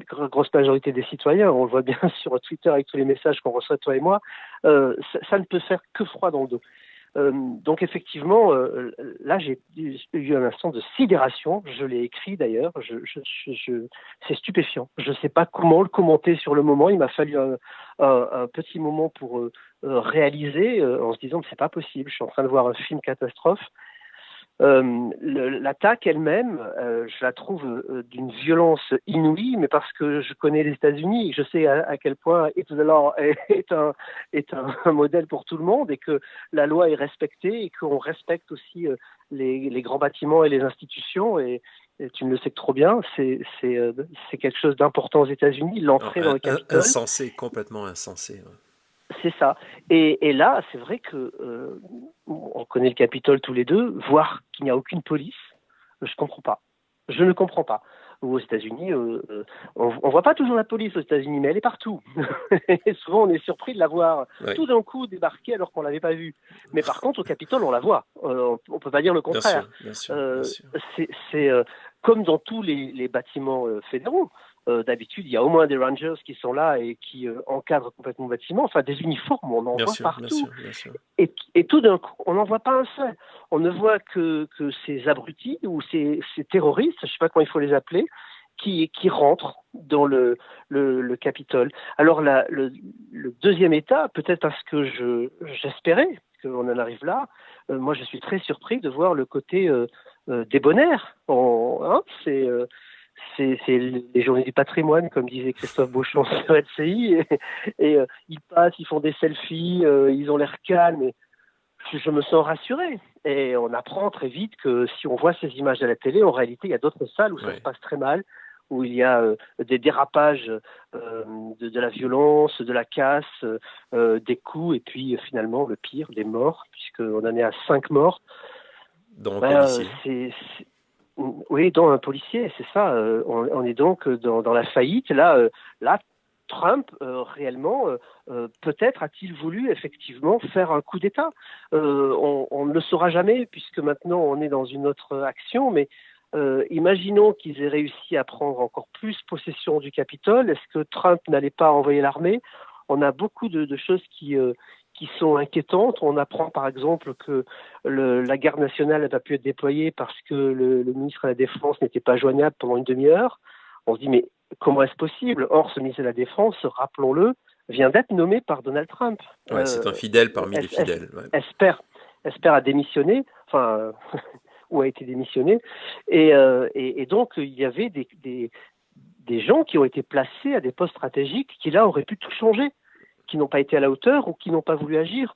grosse majorité des citoyens, on le voit bien sur Twitter avec tous les messages qu'on reçoit toi et moi, ça ne peut faire que froid dans le dos. Donc effectivement, là j'ai eu un instant de sidération, je l'ai écrit d'ailleurs, c'est stupéfiant. Je ne sais pas comment le commenter sur le moment, il m'a fallu un petit moment pour réaliser en se disant que c'est pas possible, je suis en train de voir un film catastrophe. L'attaque elle-même, je la trouve d'une violence inouïe, mais parce que je connais les États-Unis, je sais à quel point It's the law est un modèle pour tout le monde et que la loi est respectée et qu'on respecte aussi les grands bâtiments et les institutions. Et tu me le sais trop bien, c'est quelque chose d'important aux États-Unis, l'entrée dans le Capitole. Insensé, complètement insensé. Ouais. C'est ça. Et là, c'est vrai que on connaît le Capitole tous les deux, voir qu'il n'y a aucune police, je comprends pas. Je ne comprends pas. Aux États-Unis, on voit pas toujours la police aux États-Unis, mais elle est partout. Et souvent, on est surpris de la voir tout d'un coup débarquer alors qu'on l'avait pas vue. Mais par contre, au Capitole, on la voit. On peut pas dire le contraire. Bien sûr. C'est comme dans tous les bâtiments fédéraux. D'habitude, il y a au moins des rangers qui sont là et qui encadrent complètement le bâtiment. Enfin, des uniformes, on en voit partout. Bien sûr. Et tout d'un coup, on n'en voit pas un seul. On ne voit que ces abrutis ou ces terroristes, je ne sais pas comment il faut les appeler, qui rentrent dans le Capitole. Alors, le deuxième état, peut-être parce que j'espérais qu'on en arrive là, moi, je suis très surpris de voir le côté débonnaire. C'est les journées du patrimoine, comme disait Christophe Beauchamp sur LCI, et ils passent, ils font des selfies, ils ont l'air calmes, et je me sens rassuré. Et on apprend très vite que si on voit ces images à la télé, en réalité, il y a d'autres salles où ça se passe très mal, où il y a des dérapages de la violence, de la casse, des coups, et puis finalement, le pire, des morts, puisqu'on en est à 5 morts. Donc, policier. Oui, dans un policier, c'est ça. On est donc dans la faillite. Là, Trump, réellement, peut-être a-t-il voulu effectivement faire un coup d'État. On ne le saura jamais, puisque maintenant on est dans une autre action, mais imaginons qu'ils aient réussi à prendre encore plus possession du Capitole. Est-ce que Trump n'allait pas envoyer l'armée ? On a beaucoup de choses qui sont inquiétantes. On apprend par exemple que la garde nationale n'a pas pu être déployée parce que le ministre de la Défense n'était pas joignable pendant une demi-heure. On se dit mais comment est-ce possible ? Or, ce ministre de la Défense, rappelons-le, vient d'être nommé par Donald Trump. Ouais, c'est un fidèle parmi les fidèles. Espère a démissionné, enfin, ou a été démissionné. Et donc, il y avait des gens qui ont été placés à des postes stratégiques qui là auraient pu tout changer, qui n'ont pas été à la hauteur ou qui n'ont pas voulu agir.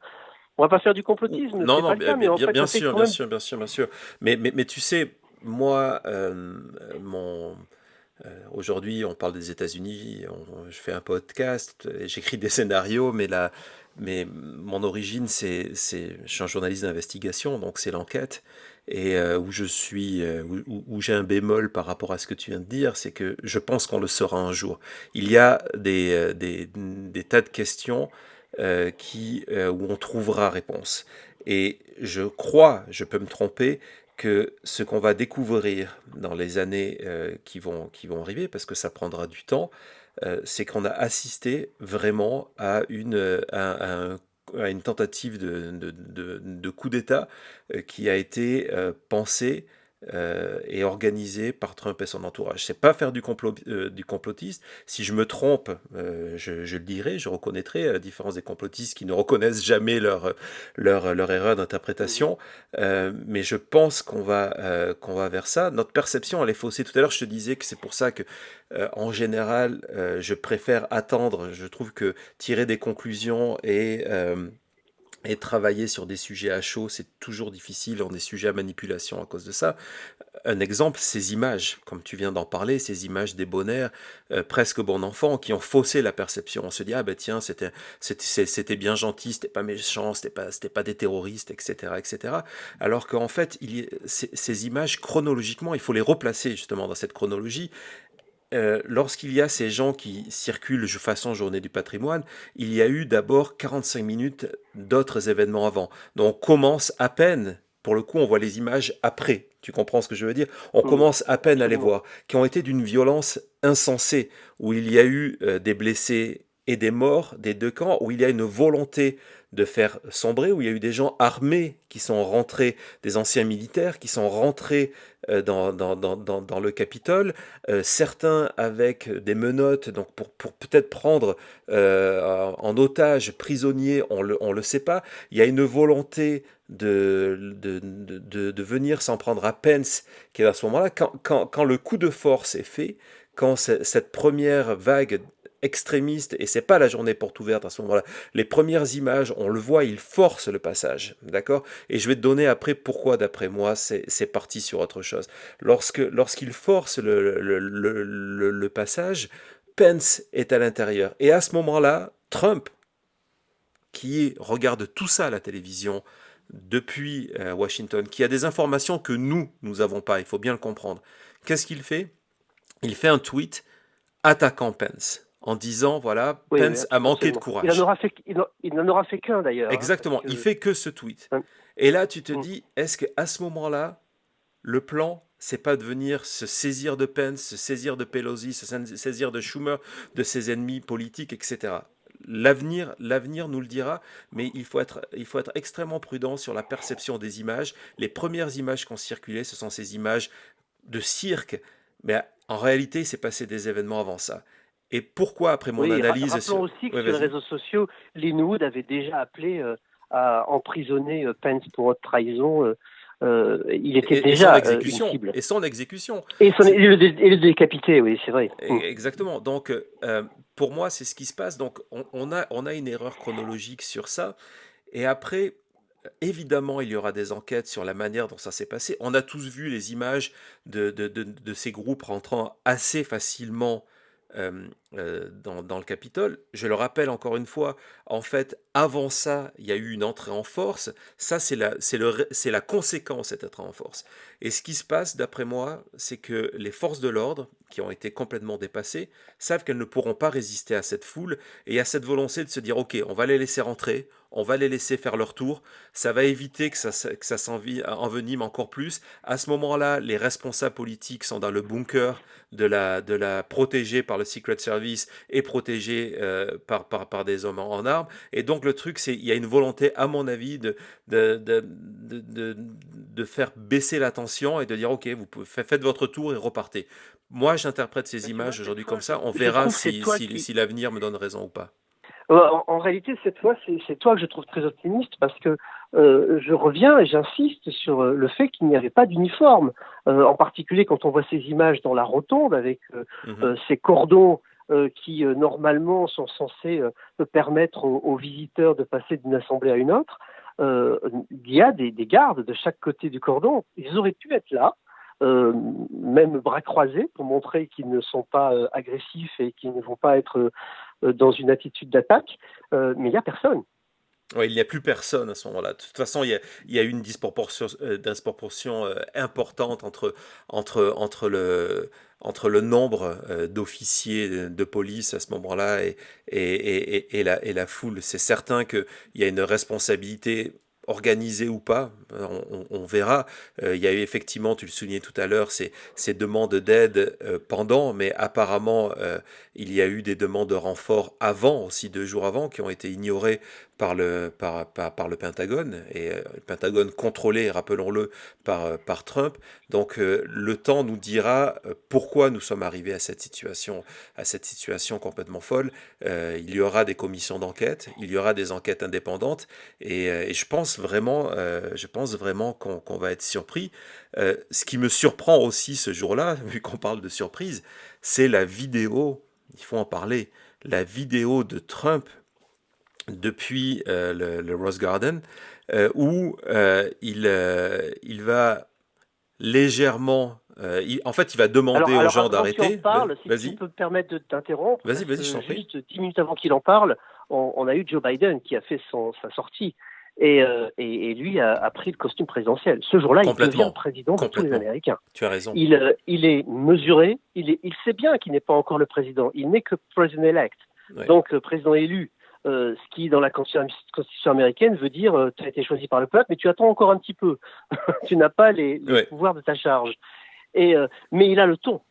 On va pas faire du complotisme. Non, bien sûr. Mais tu sais, moi, aujourd'hui, on parle des États-Unis, je fais un podcast, j'écris des scénarios, mais mon origine, je suis un journaliste d'investigation, donc c'est l'enquête. Et où j'ai un bémol par rapport à ce que tu viens de dire, c'est que je pense qu'on le saura un jour. Il y a des tas de questions où on trouvera réponse. Et je crois, je peux me tromper, que ce qu'on va découvrir dans les années qui vont arriver, parce que ça prendra du temps, c'est qu'on a assisté vraiment à une tentative de coup d'État qui a été pensée et organisé par Trump et son entourage. C'est pas faire du complotiste. Si je me trompe, je le dirai, je reconnaîtrai, à la différence des complotistes qui ne reconnaissent jamais leur erreur d'interprétation. Mais je pense qu'on va vers ça. Notre perception, elle est faussée. Tout à l'heure, je te disais que c'est pour ça que, en général, je préfère attendre. Je trouve que tirer des conclusions et travailler sur des sujets à chaud, c'est toujours difficile, on est sujet à manipulation à cause de ça. Un exemple, ces images, comme tu viens d'en parler, ces images débonnaires, presque bon enfant, qui ont faussé la perception. On se dit, ah ben tiens, c'était bien gentil, c'était pas méchant, c'était pas des terroristes, etc., etc. Alors qu'en fait, ces images, chronologiquement, il faut les replacer justement dans cette chronologie. Lorsqu'il y a ces gens qui circulent façon journée du patrimoine, il y a eu d'abord 45 minutes d'autres événements avant. Donc on commence à peine, pour le coup on voit les images après, tu comprends ce que je veux dire? On commence à peine à les voir, qui ont été d'une violence insensée, où il y a eu des blessés et des morts des deux camps, où il y a une volonté de faire sombrer, où il y a eu des gens armés qui sont rentrés, des anciens militaires qui sont rentrés dans le Capitole, certains avec des menottes, donc pour peut-être prendre en otage, prisonniers, on le sait pas. Il y a une volonté de venir s'en prendre à Pence, qui est à ce moment-là, quand le coup de force est fait, quand cette première vague extrémiste, et c'est pas la journée porte ouverte à ce moment-là, les premières images, on le voit, il force le passage, d'accord? Et je vais te donner après pourquoi, d'après moi, c'est parti sur autre chose. Lorsqu'il force le passage, Pence est à l'intérieur. Et à ce moment-là, Trump, qui regarde tout ça à la télévision depuis Washington, qui a des informations que nous n'avons pas, il faut bien le comprendre. Qu'est-ce qu'il fait? Il fait un tweet attaquant Pence, en disant, voilà, Oui, Pence a manqué de absolument. courage. Il n'en aura fait qu'un d'ailleurs. Exactement, il fait que ce tweet. Et là, tu te dis, est-ce qu'à ce moment-là, le plan, c'est pas de venir se saisir de Pence, se saisir de Pelosi, se saisir de Schumer, de ses ennemis politiques, etc. L'avenir nous le dira, mais il faut être extrêmement prudent sur la perception des images. Les premières images qui ont circulé, ce sont ces images de cirque, mais en réalité, il s'est passé des événements avant ça. Et pourquoi, après mon analyse... Rappelons aussi que sur les réseaux sociaux, Linwood avait déjà appelé à emprisonner Pence pour haute trahison. Il était déjà une cible. Et son exécution. Et le décapité, oui, c'est vrai. Exactement. Donc, pour moi, c'est ce qui se passe. Donc, on a une erreur chronologique sur ça. Et après... Évidemment, il y aura des enquêtes sur la manière dont ça s'est passé. On a tous vu les images de ces groupes rentrant assez facilement dans le Capitole. Je le rappelle encore une fois, en fait, avant ça, il y a eu une entrée en force. Ça, c'est la conséquence, cette entrée en force. Et ce qui se passe, d'après moi, c'est que les forces de l'ordre, qui ont été complètement dépassées, savent qu'elles ne pourront pas résister à cette foule, et il y a cette volonté de se dire, ok, on va les laisser rentrer, on va les laisser faire leur tour, ça va éviter que ça s'envenime encore plus. À ce moment-là, les responsables politiques sont dans le bunker de la protégée par le Secret Service et protégée par des hommes en armes. Et donc le truc, c'est il y a une volonté, à mon avis, de faire baisser la tension et de dire, ok, faites votre tour et repartez. Moi, j'interprète ces images aujourd'hui comme ça. On verra si l'avenir me donne raison ou pas. En réalité, cette fois, c'est toi que je trouve très optimiste parce que je reviens et j'insiste sur le fait qu'il n'y avait pas d'uniforme. En particulier quand on voit ces images dans la rotonde avec ces cordons qui normalement sont censés permettre aux visiteurs de passer d'une assemblée à une autre. Il y a des gardes de chaque côté du cordon. Ils auraient pu être là. Même bras croisés pour montrer qu'ils ne sont pas agressifs et qu'ils ne vont pas être dans une attitude d'attaque, mais il n'y a personne. Ouais, il n'y a plus personne à ce moment-là. De toute façon, il y a eu une disproportion importante entre le nombre d'officiers de police à ce moment-là et la foule. C'est certain qu'il y a une responsabilité organisée ou pas, on verra. Il y a eu effectivement, tu le soulignais tout à l'heure, ces demandes d'aide pendant, mais apparemment il y a eu des demandes de renfort avant, aussi 2 jours avant, qui ont été ignorées par le Pentagone, et le Pentagone contrôlé, rappelons-le, par Trump. Donc le temps nous dira pourquoi nous sommes arrivés à cette situation complètement folle. Il y aura des commissions d'enquête, il y aura des enquêtes indépendantes, et je pense vraiment qu'on va être surpris. Ce qui me surprend aussi ce jour-là, vu qu'on parle de surprise, c'est la vidéo, il faut en parler, la vidéo de Trump depuis le Rose Garden, où il va légèrement... en fait, il va demander aux gens d'arrêter. Si tu peux me permettre de t'interrompre, vas-y, je t'en prie. Juste 10 minutes avant qu'il en parle, on a eu Joe Biden qui a fait sa sortie. Et lui a pris le costume présidentiel. Ce jour-là, il devient président de tous les Américains. Tu as raison. Il est mesuré, il sait bien qu'il n'est pas encore le président. Il n'est que president-elect, donc président élu. Ce qui, dans la Constitution américaine, veut dire tu as été choisi par le peuple, mais tu attends encore un petit peu. Tu n'as pas les pouvoirs de ta charge. Mais il a le ton.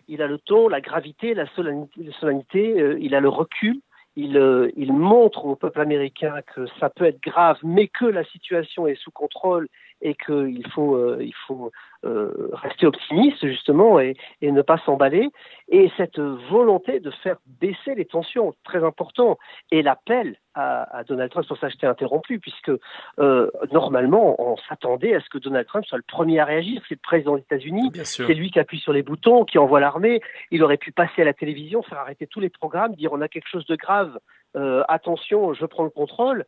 Il a le ton, la gravité, la solennité, il a le recul. Il montre au peuple américain que ça peut être grave, mais que la situation est sous contrôle et qu'il faut rester optimiste justement et ne pas s'emballer. Et cette volonté de faire baisser les tensions, très important. Et l'appel à Donald Trump, c'est pour ça que je t'ai interrompu, puisque normalement on s'attendait à ce que Donald Trump soit le premier à réagir. C'est le président des États-Unis, c'est lui qui appuie sur les boutons, qui envoie l'armée. Il aurait pu passer à la télévision, faire arrêter tous les programmes, dire on a quelque chose de grave, attention, je prends le contrôle,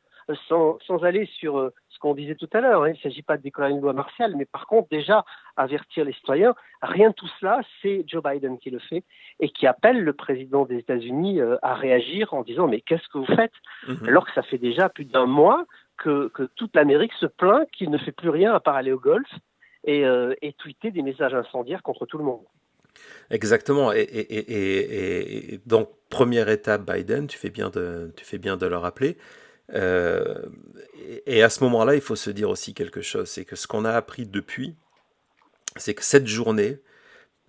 sans aller sur ce qu'on disait tout à l'heure. Il ne s'agit pas de déclarer une loi martiale, mais par contre déjà avertir les citoyens. Rien de tout cela, c'est Joe Biden qui le fait et qui appelle le président des États-Unis à réagir en disant mais qu'est-ce que vous faites, alors que ça fait déjà plus d'1 mois que toute l'Amérique se plaint qu'il ne fait plus rien à part aller au golf et tweeter des messages incendiaires contre tout le monde. Exactement. Et donc première étape Biden, tu fais bien de le rappeler. Et à ce moment-là, il faut se dire aussi quelque chose, c'est que ce qu'on a appris depuis, c'est que cette journée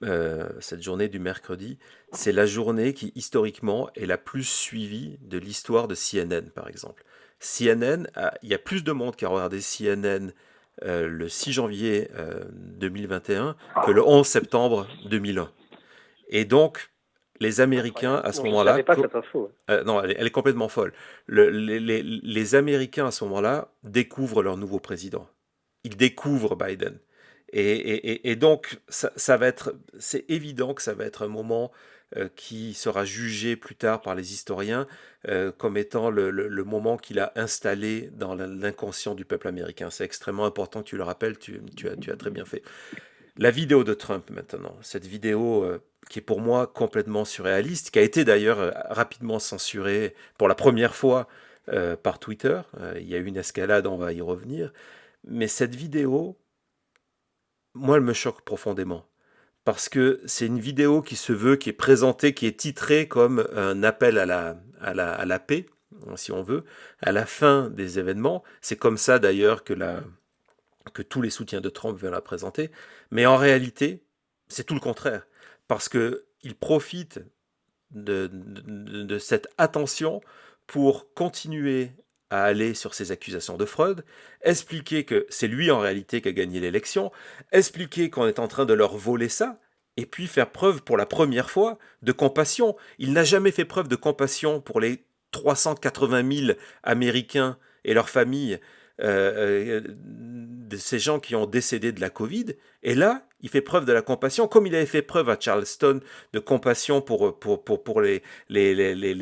du mercredi, c'est la journée qui historiquement est la plus suivie de l'histoire de CNN, par exemple. CNN, il y a plus de monde qui a regardé CNN le 6 janvier 2021 que le 11 septembre 2001. Et donc, les Américains, à ce moment-là... Je ne savais pas cette info. Non, elle est complètement folle. Les Américains, à ce moment-là, découvrent leur nouveau président. Ils découvrent Biden. Et donc, c'est évident que ça va être un moment qui sera jugé plus tard par les historiens comme étant le moment qu'il a installé dans l'inconscient du peuple américain. C'est extrêmement important que tu le rappelles, tu as très bien fait. La vidéo de Trump maintenant, cette vidéo qui est pour moi complètement surréaliste, qui a été d'ailleurs rapidement censurée pour la première fois par Twitter. Il y a eu une escalade, on va y revenir. Mais cette vidéo, moi, elle me choque profondément. Parce que c'est une vidéo qui se veut, qui est présentée, qui est titrée comme un appel à la paix, si on veut, à la fin des événements. C'est comme ça d'ailleurs que tous les soutiens de Trump veulent la présenter. Mais en réalité, c'est tout le contraire. Parce qu'il profite de cette attention pour continuer à aller sur ces accusations de fraude, expliquer que c'est lui en réalité qui a gagné l'élection, expliquer qu'on est en train de leur voler ça, et puis faire preuve pour la première fois de compassion. Il n'a jamais fait preuve de compassion pour les 380 000 Américains et leurs familles, de ces gens qui ont décédé de la Covid. Et là, il fait preuve de la compassion, comme il avait fait preuve à Charleston de compassion pour les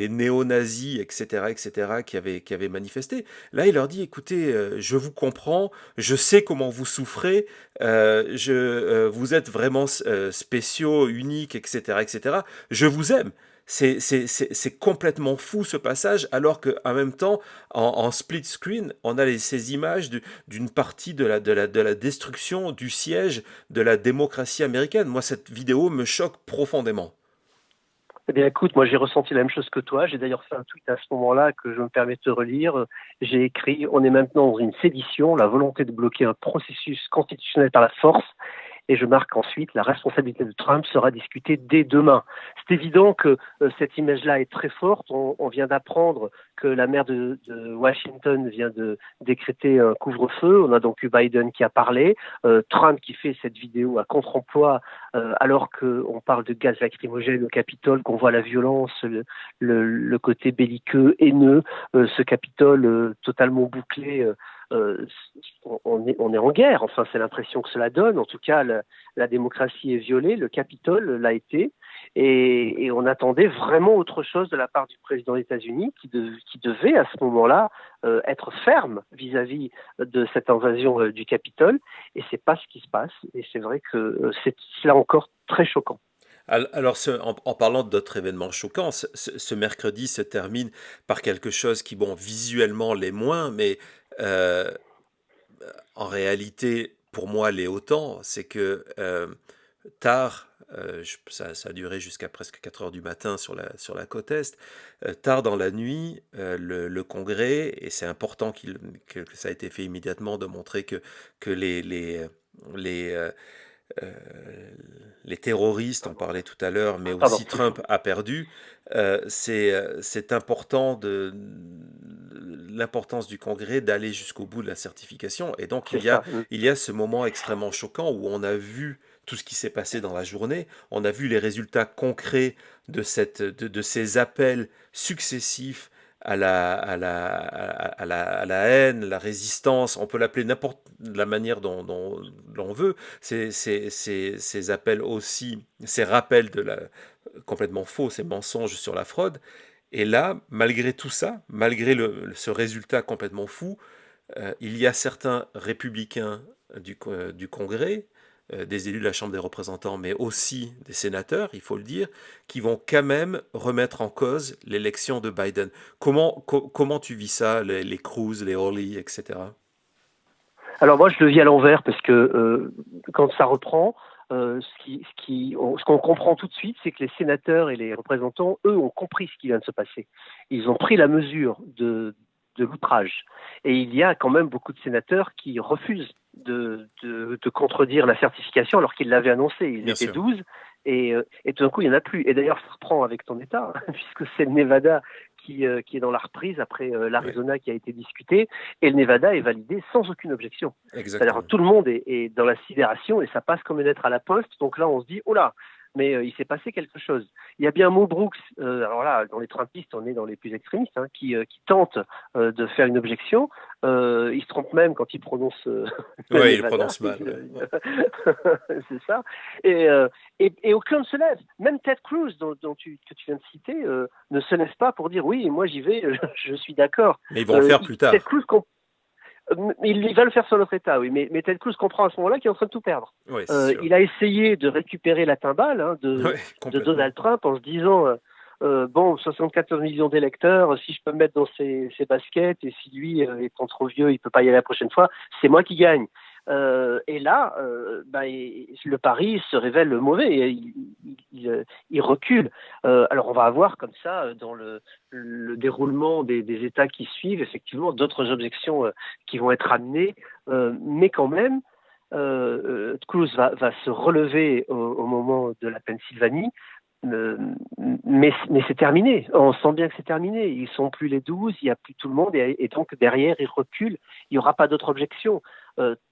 néo-nazis, etc., qui avaient manifesté. Là, il leur dit, écoutez, je vous comprends, je sais comment vous souffrez, vous êtes vraiment spéciaux, uniques, etc., je vous aime. C'est complètement fou ce passage, alors qu'en même temps, en split screen, on a ces images d'une partie de la destruction, du siège de la démocratie américaine. Moi, cette vidéo me choque profondément. Eh bien, écoute, moi, j'ai ressenti la même chose que toi. J'ai d'ailleurs fait un tweet à ce moment-là que je me permets de te relire. J'ai écrit « On est maintenant dans une sédition, la volonté de bloquer un processus constitutionnel par la force ». Et je marque ensuite, la responsabilité de Trump sera discutée dès demain. C'est évident que cette image-là est très forte. On vient d'apprendre que la maire de Washington vient de décréter un couvre-feu. On a donc eu Biden qui a parlé, Trump qui fait cette vidéo à contre-emploi alors qu'on parle de gaz lacrymogène au Capitole, qu'on voit la violence, le côté belliqueux, haineux, ce Capitole totalement bouclé. On est en guerre, enfin c'est l'impression que cela donne. En tout cas, la démocratie est violée, le Capitole l'a été, et on attendait vraiment autre chose de la part du président des États-Unis qui devait à ce moment-là être ferme vis-à-vis de cette invasion du Capitole, et c'est pas ce qui se passe, et c'est vrai que c'est là encore très choquant. Alors, en parlant d'autres événements choquants, ce mercredi se termine par quelque chose qui, bon, visuellement l'est moins, mais euh, en réalité, pour moi, l'est autant. C'est que tard, ça a duré jusqu'à presque 4 heures du matin sur la côte Est, tard dans la nuit, le Congrès, et c'est important que ça a été fait immédiatement, de montrer que euh, les terroristes, on parlait tout à l'heure, mais aussi Trump a perdu. C'est important l'importance du Congrès d'aller jusqu'au bout de la certification. Et donc, il y a ce moment extrêmement choquant où on a vu tout ce qui s'est passé dans la journée. On a vu les résultats concrets de ces appels successifs à la haine, la résistance, on peut l'appeler n'importe la manière dont l'on veut, ces appels aussi, ces rappels complètement faux, ces mensonges sur la fraude. Et là, malgré tout ça, malgré ce résultat complètement fou, il y a certains républicains du Congrès, des élus de la Chambre des représentants, mais aussi des sénateurs, il faut le dire, qui vont quand même remettre en cause l'élection de Biden. Comment tu vis ça, les Cruz, les Hawley, etc.? Alors moi, je le vis à l'envers parce que quand ça reprend, ce qu'on comprend tout de suite, c'est que les sénateurs et les représentants, eux, ont compris ce qui vient de se passer. Ils ont pris la mesure de l'outrage. Et il y a quand même beaucoup de sénateurs qui refusent de contredire la certification alors qu'ils l'avaient annoncé. Ils étaient 12 et tout d'un coup, il n'y en a plus. Et d'ailleurs, ça reprend avec ton État, puisque c'est le Nevada qui est dans la reprise après l'Arizona qui a été discuté, et le Nevada est validé sans aucune objection. Exactement. C'est-à-dire tout le monde est dans la sidération et ça passe comme une lettre à la poste. Donc là, on se dit, oh là, mais il s'est passé quelque chose. Il y a bien Mo Brooks, alors là, dans les Trumpistes, on est dans les plus extrémistes, qui tentent de faire une objection. Il se trompe même quand il prononce oui, il prononce mal. C'est ça. Et aucun ne se lève. Même Ted Cruz, que tu viens de citer, ne se lève pas pour dire oui, moi j'y vais, je suis d'accord. Mais ils vont le faire plus tard. Ted Cruz il va le faire sur notre État, oui, mais Ted Cruz comprend à ce moment-là qu'il est en train de tout perdre. Oui, il a essayé de récupérer la timbale de Donald Trump en se disant bon, 74 millions d'électeurs, si je peux me mettre dans ses baskets et si lui, étant trop vieux, il peut pas y aller la prochaine fois, c'est moi qui gagne. Et là, le pari se révèle mauvais. Il recule. Alors, on va avoir comme ça, dans le déroulement des États qui suivent, effectivement, d'autres objections qui vont être amenées. Mais quand même, Cruz va se relever au moment de la Pennsylvanie. Mais c'est terminé. On sent bien que c'est terminé. Ils sont plus les 12, il n'y a plus tout le monde, et donc derrière, ils reculent. Il n'y aura pas d'autre objection.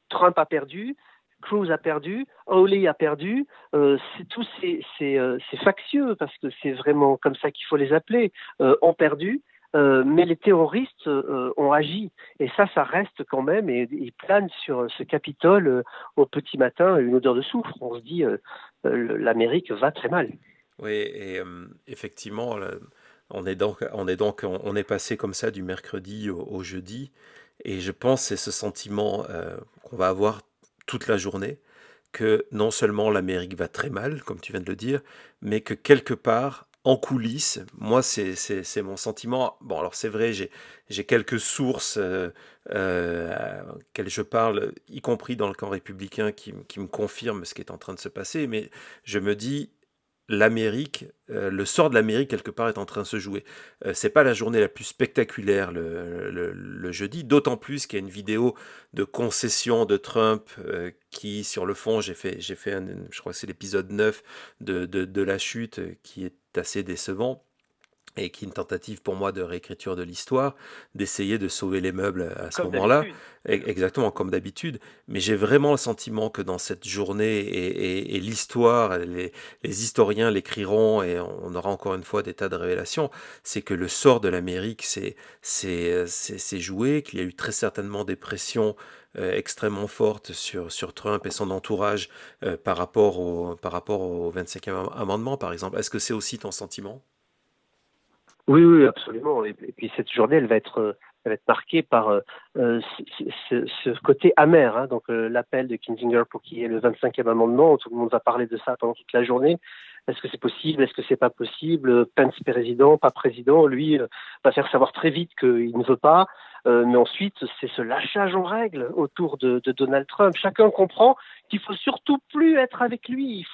Trump a perdu, Cruz a perdu, Hawley a perdu. C'est factieux parce que c'est vraiment comme ça qu'il faut les appeler. Ont perdu. Mais les terroristes ont agi. Et ça reste quand même, et ils planent sur ce Capitole au petit matin, une odeur de soufre. On se dit, l'Amérique va très mal. Oui, et effectivement, là, on est passé comme ça du mercredi au jeudi, et je pense que c'est ce sentiment qu'on va avoir toute la journée, que non seulement l'Amérique va très mal, comme tu viens de le dire, mais que quelque part, en coulisses, moi c'est mon sentiment. Bon, alors c'est vrai, j'ai quelques sources auxquelles je parle, y compris dans le camp républicain, qui me confirment ce qui est en train de se passer, mais je me dis, l'Amérique, le sort de l'Amérique quelque part est en train de se jouer. C'est pas la journée la plus spectaculaire le jeudi, d'autant plus qu'il y a une vidéo de concession de Trump qui, sur le fond, j'ai fait je crois que c'est l'épisode 9 de la chute, qui est assez décevant et qui est une tentative pour moi de réécriture de l'histoire, d'essayer de sauver les meubles à ce Comme moment-là, d'habitude. exactement comme d'habitude, mais j'ai vraiment le sentiment que dans cette journée, et l'histoire, les historiens l'écriront, et on aura encore une fois des tas de révélations, c'est que le sort de l'Amérique c'est joué, qu'il y a eu très certainement des pressions extrêmement fortes sur Trump et son entourage par rapport au 25e amendement, par exemple. Est-ce que c'est aussi ton sentiment? Oui, oui, absolument. Et puis cette journée, elle va être marquée par ce côté amer. Hein. Donc l'appel de Kinzinger pour qu'il y ait le 25e amendement, tout le monde va parler de ça pendant toute la journée. Est-ce que c'est possible? Est-ce que c'est pas possible? Pence président, pas président, lui va faire savoir très vite qu'il ne veut pas. Mais ensuite, c'est ce lâchage en règle autour de Donald Trump. Chacun comprend qu'il faut surtout plus être avec lui.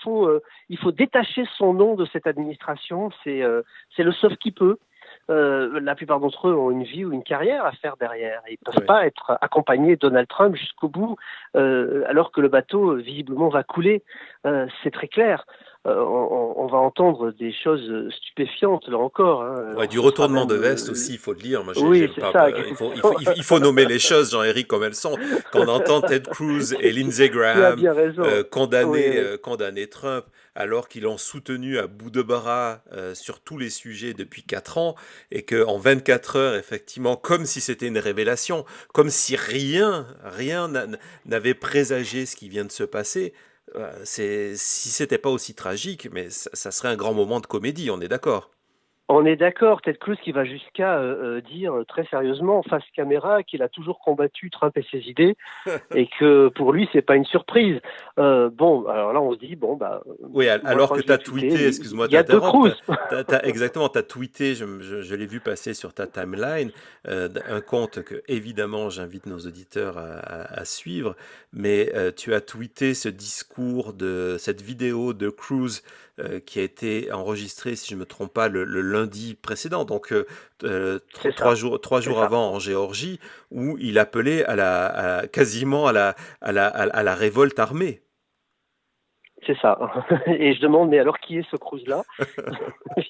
Il faut détacher son nom de cette administration. C'est le sauve qui peut. La plupart d'entre eux ont une vie ou une carrière à faire derrière. Ils ne peuvent pas être accompagnés de Donald Trump jusqu'au bout, alors que le bateau, visiblement, va couler. C'est très clair. On va entendre des choses stupéfiantes, là encore. Hein. Ouais, du retournement de veste aussi, il faut le dire. Moi, oui, c'est ça. Il faut nommer les choses, Jean-Éric, comme elles sont. Quand on entend Ted Cruz et Lindsey Graham condamner Trump, alors qu'ils l'ont soutenu à bout de bras sur tous les sujets depuis 4 ans, et qu'en 24 heures, effectivement, comme si c'était une révélation, comme si rien n'avait présagé ce qui vient de se passer, si c'était pas aussi tragique, mais ça serait un grand moment de comédie, on est d'accord. On est d'accord, Ted Cruz qui va jusqu'à dire très sérieusement face caméra qu'il a toujours combattu Trump et ses idées et que pour lui c'est pas une surprise. Bon, alors là on se dit bon bah. Oui, alors que tu as tweeté, excuse-moi, il y a deux Cruz. Exactement, tu as tweeté, je l'ai vu passer sur ta timeline, un compte que évidemment j'invite nos auditeurs à suivre, mais tu as tweeté ce discours cette vidéo de Cruz qui a été enregistrée, si je ne me trompe pas, le lundi précédent, donc 3 jours avant en Géorgie, où il appelait quasiment à la révolte armée. C'est ça. Et je demande, mais alors qui est ce Cruz-là?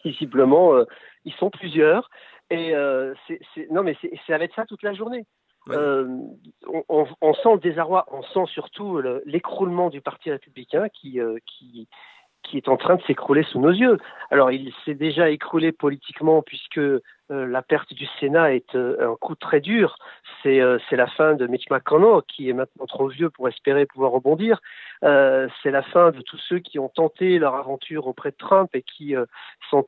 Visiblement, ils sont plusieurs. Et non, mais ça va être ça toute la journée. Ouais. On sent le désarroi, on sent surtout l'écroulement du Parti républicain qui est en train de s'écrouler sous nos yeux. Alors, il s'est déjà écroulé politiquement puisque la perte du Sénat est un coup très dur. C'est la fin de Mitch McConnell, qui est maintenant trop vieux pour espérer pouvoir rebondir. C'est la fin de tous ceux qui ont tenté leur aventure auprès de Trump et qui sont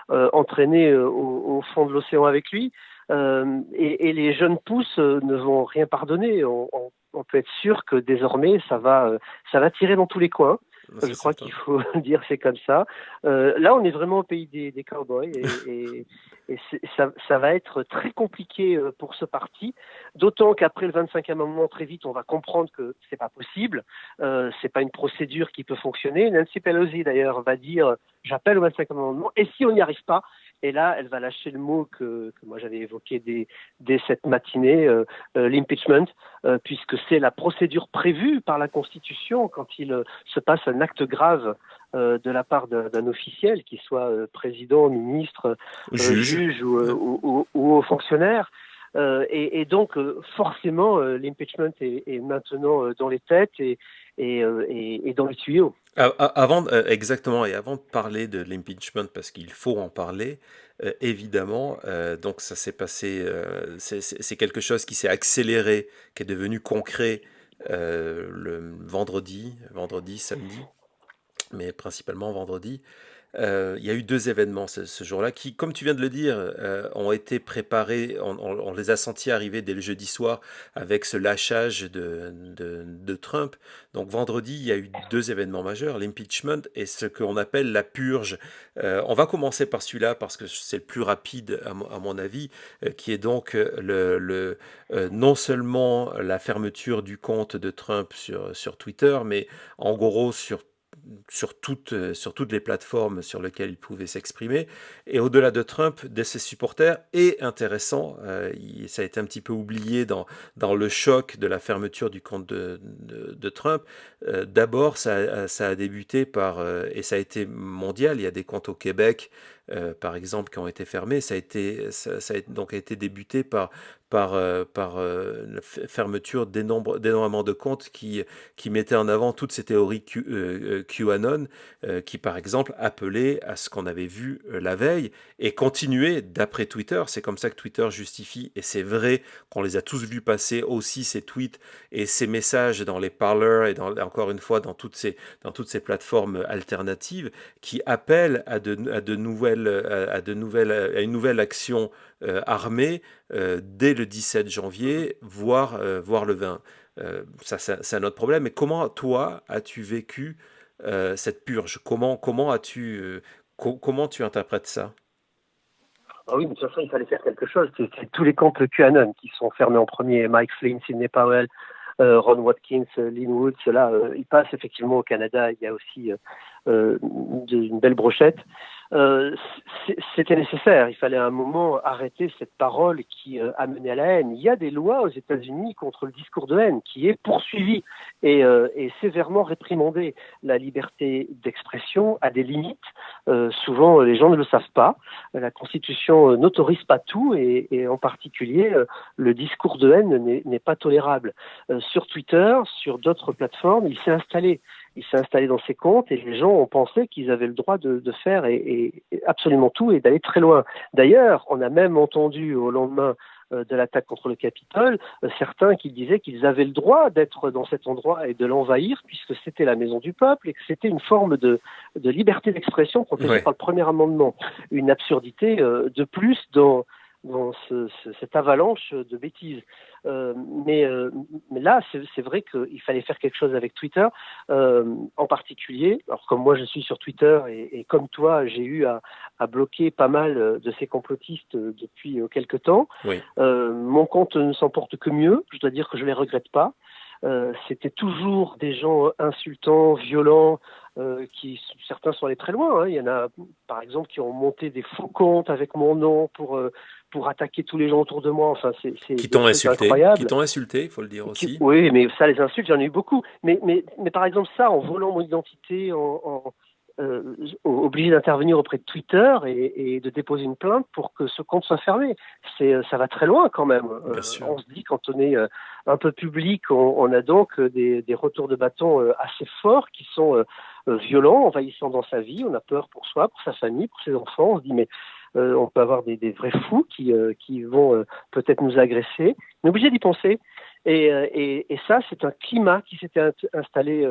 entraînés au fond de l'océan avec lui. Et les jeunes pousses ne vont rien pardonner. On peut être sûr que désormais, ça va tirer dans tous les coins. Je crois qu'il faut dire c'est comme ça. Là, on est vraiment au pays des cowboys et ça va être très compliqué pour ce parti. D'autant qu'après le 25e amendement, très vite, on va comprendre que c'est pas possible. C'est pas une procédure qui peut fonctionner. Nancy Pelosi, d'ailleurs, va dire j'appelle au 25e amendement. Et si on n'y arrive pas, et là, elle va lâcher le mot que moi j'avais évoqué dès cette matinée, l'impeachment, puisque c'est la procédure prévue par la Constitution quand il se passe un acte grave de la part d'un officiel, qu'il soit président, ministre, juge ou haut fonctionnaire. Et donc, forcément, l'impeachment est maintenant dans les têtes et dans les tuyaux. Exactement, et avant de parler de l'impeachment, parce qu'il faut en parler, évidemment, donc ça s'est passé, c'est quelque chose qui s'est accéléré, qui est devenu concret le vendredi, samedi, mais principalement vendredi. Il y a eu 2 événements ce jour-là qui, comme tu viens de le dire, ont été préparés, on les a sentis arriver dès le jeudi soir avec ce lâchage de Trump. Donc vendredi, il y a eu 2 événements majeurs, l'impeachment et ce qu'on appelle la purge. On va commencer par celui-là parce que c'est le plus rapide à mon avis, qui est donc non seulement la fermeture du compte de Trump sur Twitter, mais en gros sur sur toutes les plateformes sur lesquelles il pouvait s'exprimer. Et au-delà de Trump, de ses supporters, et intéressant, ça a été un petit peu oublié dans le choc de la fermeture du compte de Trump. D'abord, ça a débuté par, et ça a été mondial, il y a des comptes au Québec, par exemple, qui ont été fermés. Ça a donc été débuté par la fermeture d'énormément de comptes qui mettaient en avant toutes ces théories QAnon, qui par exemple appelaient à ce qu'on avait vu la veille et continuaient d'après Twitter. C'est comme ça que Twitter justifie, et c'est vrai qu'on les a tous vus passer aussi, ces tweets et ces messages dans les parlers et encore une fois dans toutes ces plateformes alternatives qui appellent à une nouvelle action armée dès le 17 janvier, voire le 20. Ça, c'est un autre problème. Mais comment, toi, as-tu vécu cette purge? Comment tu interprètes ça? Ah oui, mais de toute façon, il fallait faire quelque chose. C'est tous les comptes QAnon qui sont fermés en premier. Mike Flynn, Sidney Powell, Ron Watkins, Lynn Woods, là, ils passent effectivement au Canada. Il y a aussi une belle brochette. C'était nécessaire. Il fallait à un moment arrêter cette parole qui amenait à la haine. Il y a des lois aux États-Unis contre le discours de haine qui est poursuivi et sévèrement réprimandé. La liberté d'expression a des limites. Souvent, les gens ne le savent pas. La Constitution n'autorise pas tout et en particulier, le discours de haine n'est pas tolérable. Sur Twitter, sur d'autres plateformes, il s'est installé dans ses comptes et les gens ont pensé qu'ils avaient le droit de faire et absolument tout et d'aller très loin. D'ailleurs, on a même entendu au lendemain de l'attaque contre le Capitole, certains qui disaient qu'ils avaient le droit d'être dans cet endroit et de l'envahir puisque c'était la maison du peuple et que c'était une forme de liberté d'expression protégée par le premier amendement. Une absurdité de plus dans cette avalanche de bêtises. Mais là, c'est vrai qu'il fallait faire quelque chose avec Twitter, en particulier. Alors comme moi, je suis sur Twitter et comme toi, j'ai eu à bloquer pas mal de ces complotistes depuis quelque temps. Oui. Mon compte ne s'en porte que mieux. Je dois dire que je les regrette pas. C'était toujours des gens insultants, violents, certains sont allés très loin. Hein. Il y en a, par exemple, qui ont monté des faux comptes avec mon nom pour attaquer tous les gens autour de moi. Enfin, qui t'ont insulté, incroyable. Qui t'ont insulté, il faut le dire aussi. Oui, mais ça, les insultes, j'en ai eu beaucoup. Mais par exemple, ça, en volant mon identité, obligé d'intervenir auprès de Twitter et de déposer une plainte pour que ce compte soit fermé. Ça va très loin quand même. On se dit, quand on est un peu public, on a donc des retours de bâton assez forts qui sont violents, envahissants dans sa vie. On a peur pour soi, pour sa famille, pour ses enfants. On se dit, mais on peut avoir des vrais fous qui vont peut-être nous agresser. On est obligé d'y penser. Et ça, c'est un climat qui s'était installé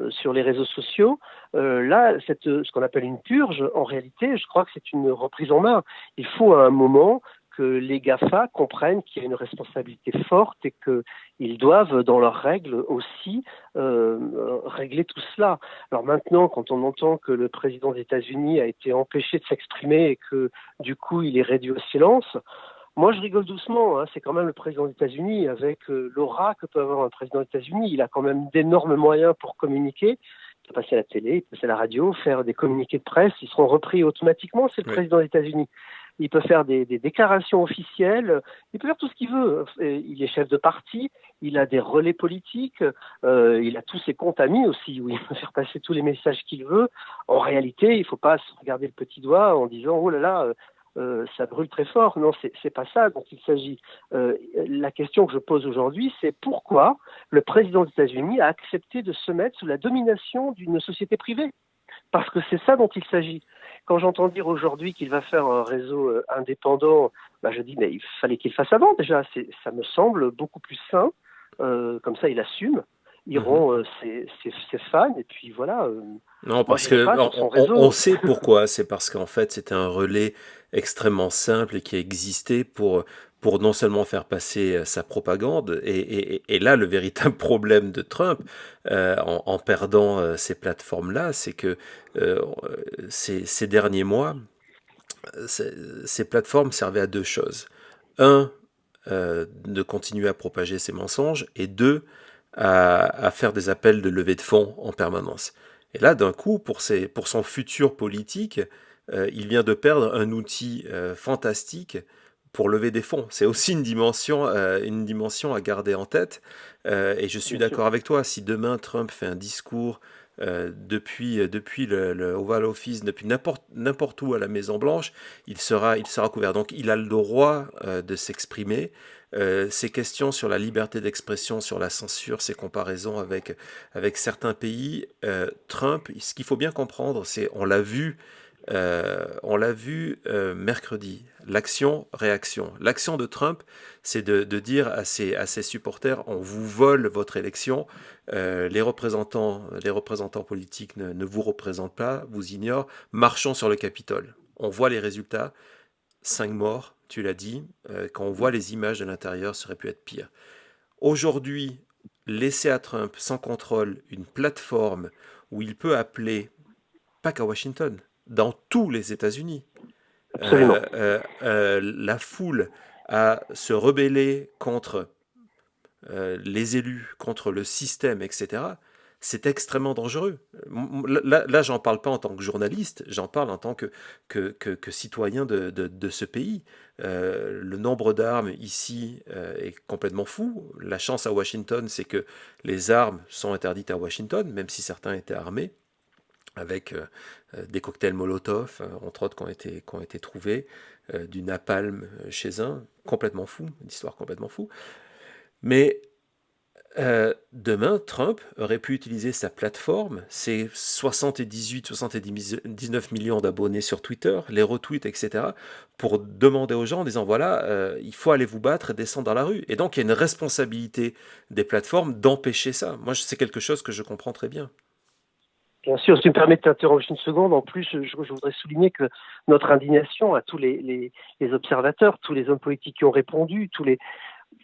sur les réseaux sociaux. Là, ce qu'on appelle une purge, en réalité, je crois que c'est une reprise en main. Il faut à un moment que les GAFA comprennent qu'il y a une responsabilité forte et qu'ils doivent, dans leurs règles aussi, régler tout cela. Alors maintenant, quand on entend que le président des États-Unis a été empêché de s'exprimer et que, du coup, il est réduit au silence, moi, je rigole doucement. Hein. C'est quand même le président des États-Unis, avec l'aura que peut avoir un président des États-Unis. Il a quand même d'énormes moyens pour communiquer. Il peut passer à la télé, il peut passer à la radio, faire des communiqués de presse. Ils seront repris automatiquement. C'est le président des États-Unis. Il peut faire des déclarations officielles. Il peut faire tout ce qu'il veut. Il est chef de parti. Il a des relais politiques. Il a tous ses comptes amis aussi, où il peut faire passer tous les messages qu'il veut. En réalité, il ne faut pas se regarder le petit doigt en disant « Oh là là ». Ça brûle très fort. Non, c'est pas ça dont il s'agit. La question que je pose aujourd'hui, c'est pourquoi le président des États-Unis a accepté de se mettre sous la domination d'une société privée? Parce que c'est ça dont il s'agit. Quand j'entends dire aujourd'hui qu'il va faire un réseau indépendant, je dis mais il fallait qu'il fasse avant déjà. Ça me semble beaucoup plus sain. Comme ça, il assume. Iront ses fans et puis voilà. Non, parce que on sait pourquoi. C'est parce qu'en fait, c'était un relais extrêmement simple et qui existait pour non seulement faire passer sa propagande, et là, le véritable problème de Trump, en perdant ces plateformes-là, c'est que ces derniers mois, ces plateformes servaient à deux choses. Un, de continuer à propager ces mensonges, et deux, à faire des appels de levée de fonds en permanence. Et là, d'un coup, pour son futur politique, il vient de perdre un outil fantastique pour lever des fonds. C'est aussi une dimension à garder en tête. Et je suis d'accord avec toi, si demain Trump fait un discours depuis le Oval Office, depuis n'importe où à la Maison Blanche, il sera couvert. Donc il a le droit de s'exprimer. Ces questions sur la liberté d'expression, sur la censure, ces comparaisons avec certains pays, Trump, ce qu'il faut bien comprendre, c'est, on l'a vu mercredi, l'action-réaction. L'action de Trump, c'est de dire à ses supporters, on vous vole votre élection, les représentants politiques ne vous représentent pas, vous ignorent, marchons sur le Capitole. On voit les résultats, 5 morts, tu l'as dit, quand on voit les images de l'intérieur, ça aurait pu être pire. Aujourd'hui, laisser à Trump sans contrôle une plateforme où il peut appeler, pas qu'à Washington, dans tous les États-Unis, la foule à se rebeller contre les élus, contre le système, etc., c'est extrêmement dangereux. Là, j'en parle pas en tant que journaliste, j'en parle en tant que citoyen de ce pays. Le nombre d'armes ici est complètement fou. La chance à Washington, c'est que les armes sont interdites à Washington, même si certains étaient armés, avec des cocktails Molotov, entre autres, qui ont été trouvés, du napalm chez un, complètement fou, une histoire complètement fou. Mais demain, Trump aurait pu utiliser sa plateforme, ses 79 millions d'abonnés sur Twitter, les retweets, etc., pour demander aux gens en disant, voilà, il faut aller vous battre et descendre dans la rue. Et donc, il y a une responsabilité des plateformes d'empêcher ça. Moi, c'est quelque chose que je comprends très bien. Bien sûr, si tu me permets de t'interrompre une seconde, en plus, je voudrais souligner que notre indignation à tous les observateurs, tous les hommes politiques qui ont répondu,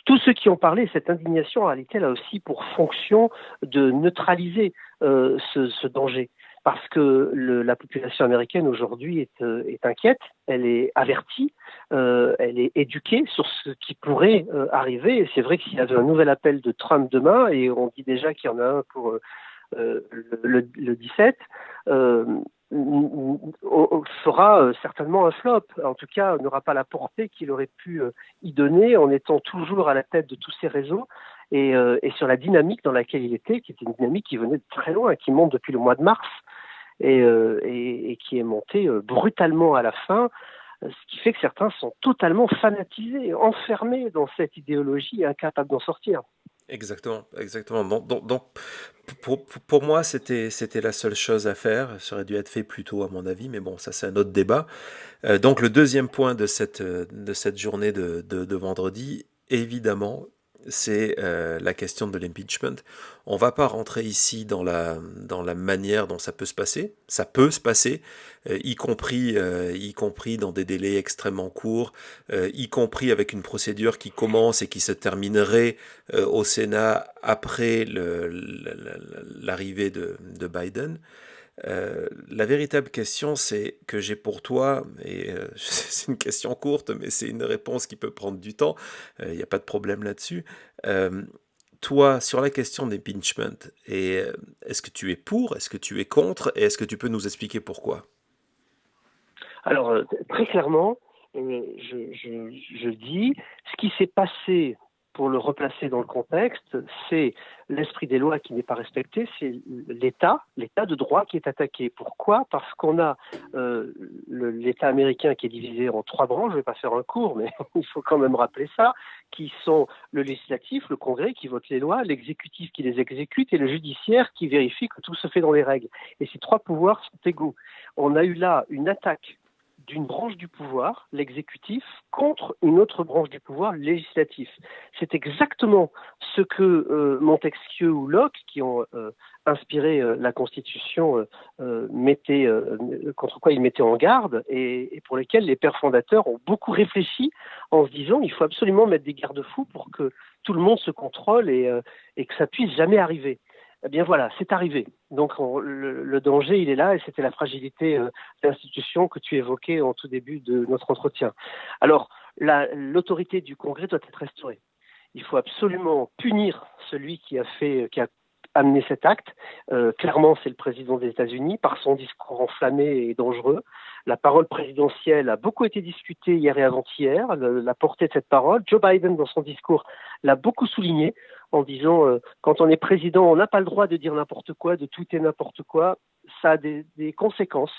tous ceux qui ont parlé, cette indignation, en réalité, elle a aussi pour fonction de neutraliser ce danger. Parce que la population américaine aujourd'hui est inquiète, elle est avertie, elle est éduquée sur ce qui pourrait arriver. Et c'est vrai que s'il y avait un nouvel appel de Trump demain, et on dit déjà qu'il y en a un pour le 17, fera certainement un flop. En tout cas, n'aura pas la portée qu'il aurait pu y donner en étant toujours à la tête de tous ces réseaux et sur la dynamique dans laquelle il était, qui était une dynamique qui venait de très loin, qui monte depuis le mois de mars et qui est montée brutalement à la fin, ce qui fait que certains sont totalement fanatisés, enfermés dans cette idéologie et incapables d'en sortir. Exactement. Donc pour moi, c'était la seule chose à faire. Ça aurait dû être fait plus tôt, à mon avis, mais bon, ça c'est un autre débat. Donc le deuxième point de cette journée de vendredi, évidemment, c'est la question de l'impeachment. On va pas rentrer ici dans la manière dont ça peut se passer. Ça peut se passer, y compris dans des délais extrêmement courts, y compris avec une procédure qui commence et qui se terminerait au Sénat après l'arrivée de Biden. La véritable question que j'ai pour toi, et c'est une question courte, mais c'est une réponse qui peut prendre du temps, il n'y a pas de problème là-dessus. Toi, sur la question d'impeachment, est-ce que tu es pour, est-ce que tu es contre, et est-ce que tu peux nous expliquer pourquoi? Alors, très clairement, je dis, ce qui s'est passé, pour le replacer dans le contexte, c'est l'esprit des lois qui n'est pas respecté, c'est l'État de droit qui est attaqué. Pourquoi ? Parce qu'on a l'État américain qui est divisé en 3 branches, je ne vais pas faire un cours, mais il faut quand même rappeler ça, qui sont le législatif, le Congrès qui vote les lois, l'exécutif qui les exécute et le judiciaire qui vérifie que tout se fait dans les règles. Et ces 3 pouvoirs sont égaux. On a eu là une attaque d'une branche du pouvoir, l'exécutif, contre une autre branche du pouvoir, le législatif. C'est exactement ce que Montesquieu ou Locke, qui ont inspiré la Constitution, contre quoi ils mettaient en garde, et pour lesquels les pères fondateurs ont beaucoup réfléchi en se disant il faut absolument mettre des garde-fous pour que tout le monde se contrôle et que ça puisse jamais arriver. Eh bien voilà, c'est arrivé. Donc le danger, il est là, et c'était la fragilité de l'institution que tu évoquais en tout début de notre entretien. Alors, l'autorité du Congrès doit être restaurée. Il faut absolument punir celui qui a amené cet acte. Clairement, c'est le président des États-Unis, par son discours enflammé et dangereux. La parole présidentielle a beaucoup été discutée hier et avant-hier, la portée de cette parole. Joe Biden, dans son discours, l'a beaucoup souligné en disant quand on est président, on n'a pas le droit de dire n'importe quoi, de tweeter n'importe quoi. Ça a des conséquences.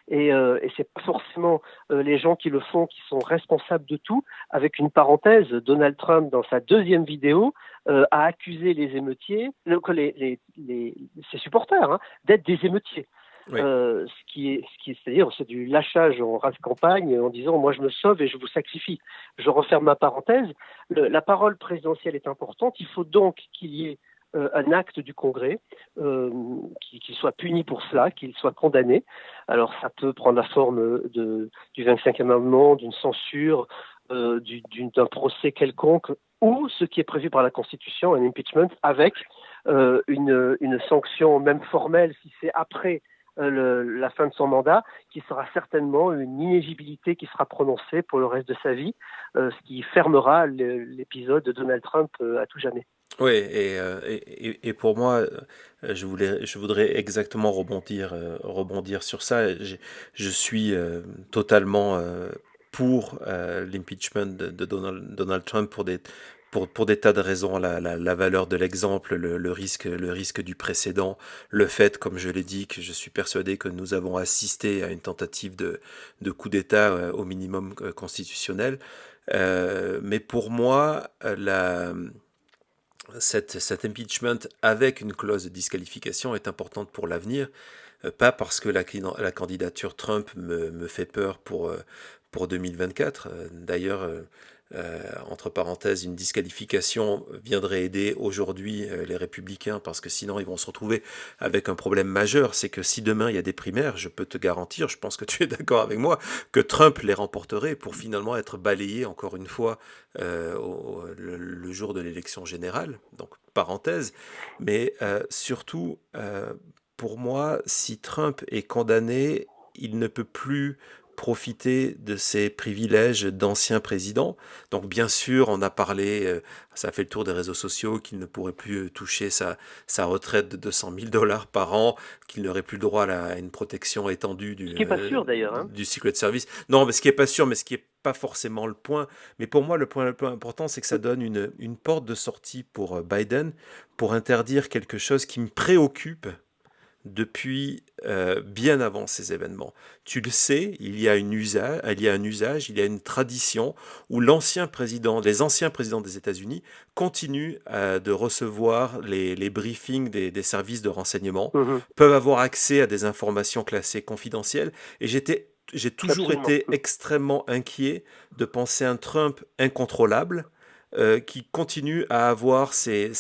Et c'est pas forcément les gens qui le font qui sont responsables de tout. Avec une parenthèse, Donald Trump, dans sa deuxième vidéo, a accusé les émeutiers, ses supporters, d'être des émeutiers. Oui. C'est-à-dire, c'est du lâchage en race campagne en disant moi je me sauve et je vous sacrifie. Je referme ma parenthèse. La parole présidentielle est importante. Il faut donc qu'il y ait un acte du Congrès, qu'il soit puni pour cela, qu'il soit condamné. Alors ça peut prendre la forme du 25e amendement, d'une censure, d'un procès quelconque, ou ce qui est prévu par la Constitution, un impeachment, avec une sanction même formelle si c'est après la fin de son mandat, qui sera certainement une inéligibilité qui sera prononcée pour le reste de sa vie, ce qui fermera l'épisode de Donald Trump à tout jamais. Oui, et pour moi, je voudrais exactement rebondir sur ça. Je suis totalement pour l'impeachment de Donald Trump pour des tas de raisons, la valeur de l'exemple, le risque du précédent, le fait, comme je l'ai dit, que je suis persuadé que nous avons assisté à une tentative de coup d'État au minimum constitutionnel. Mais pour moi, cet impeachment avec une clause de disqualification est importante pour l'avenir, pas parce que la candidature Trump me fait peur pour 2024. D'ailleurs, entre parenthèses, une disqualification viendrait aider aujourd'hui les républicains, parce que sinon ils vont se retrouver avec un problème majeur. C'est que si demain il y a des primaires, je peux te garantir, je pense que tu es d'accord avec moi, que Trump les remporterait pour finalement être balayé encore une fois le jour de l'élection générale. Donc parenthèse, mais surtout pour moi, si Trump est condamné, il ne peut plus profiter de ses privilèges d'ancien président. Donc bien sûr, on a parlé, ça a fait le tour des réseaux sociaux, qu'il ne pourrait plus toucher sa retraite de $200,000 par an, qu'il n'aurait plus le droit à une protection étendue du, ce qui n'est pas sûr d'ailleurs. Du Secret Service. Non, mais ce qui n'est pas sûr, mais ce qui n'est pas forcément le point. Mais pour moi, le point le plus important, c'est que ça donne une porte de sortie pour Biden, pour interdire quelque chose qui me préoccupe depuis bien avant ces événements. Tu le sais, il y a un usage, il y a une tradition où les anciens présidents des États-Unis continuent de recevoir les briefings des services de renseignement, peuvent avoir accès à des informations classées confidentielles, et j'ai toujours été extrêmement inquiet de penser un Trump incontrôlable, qui continue à avoir ses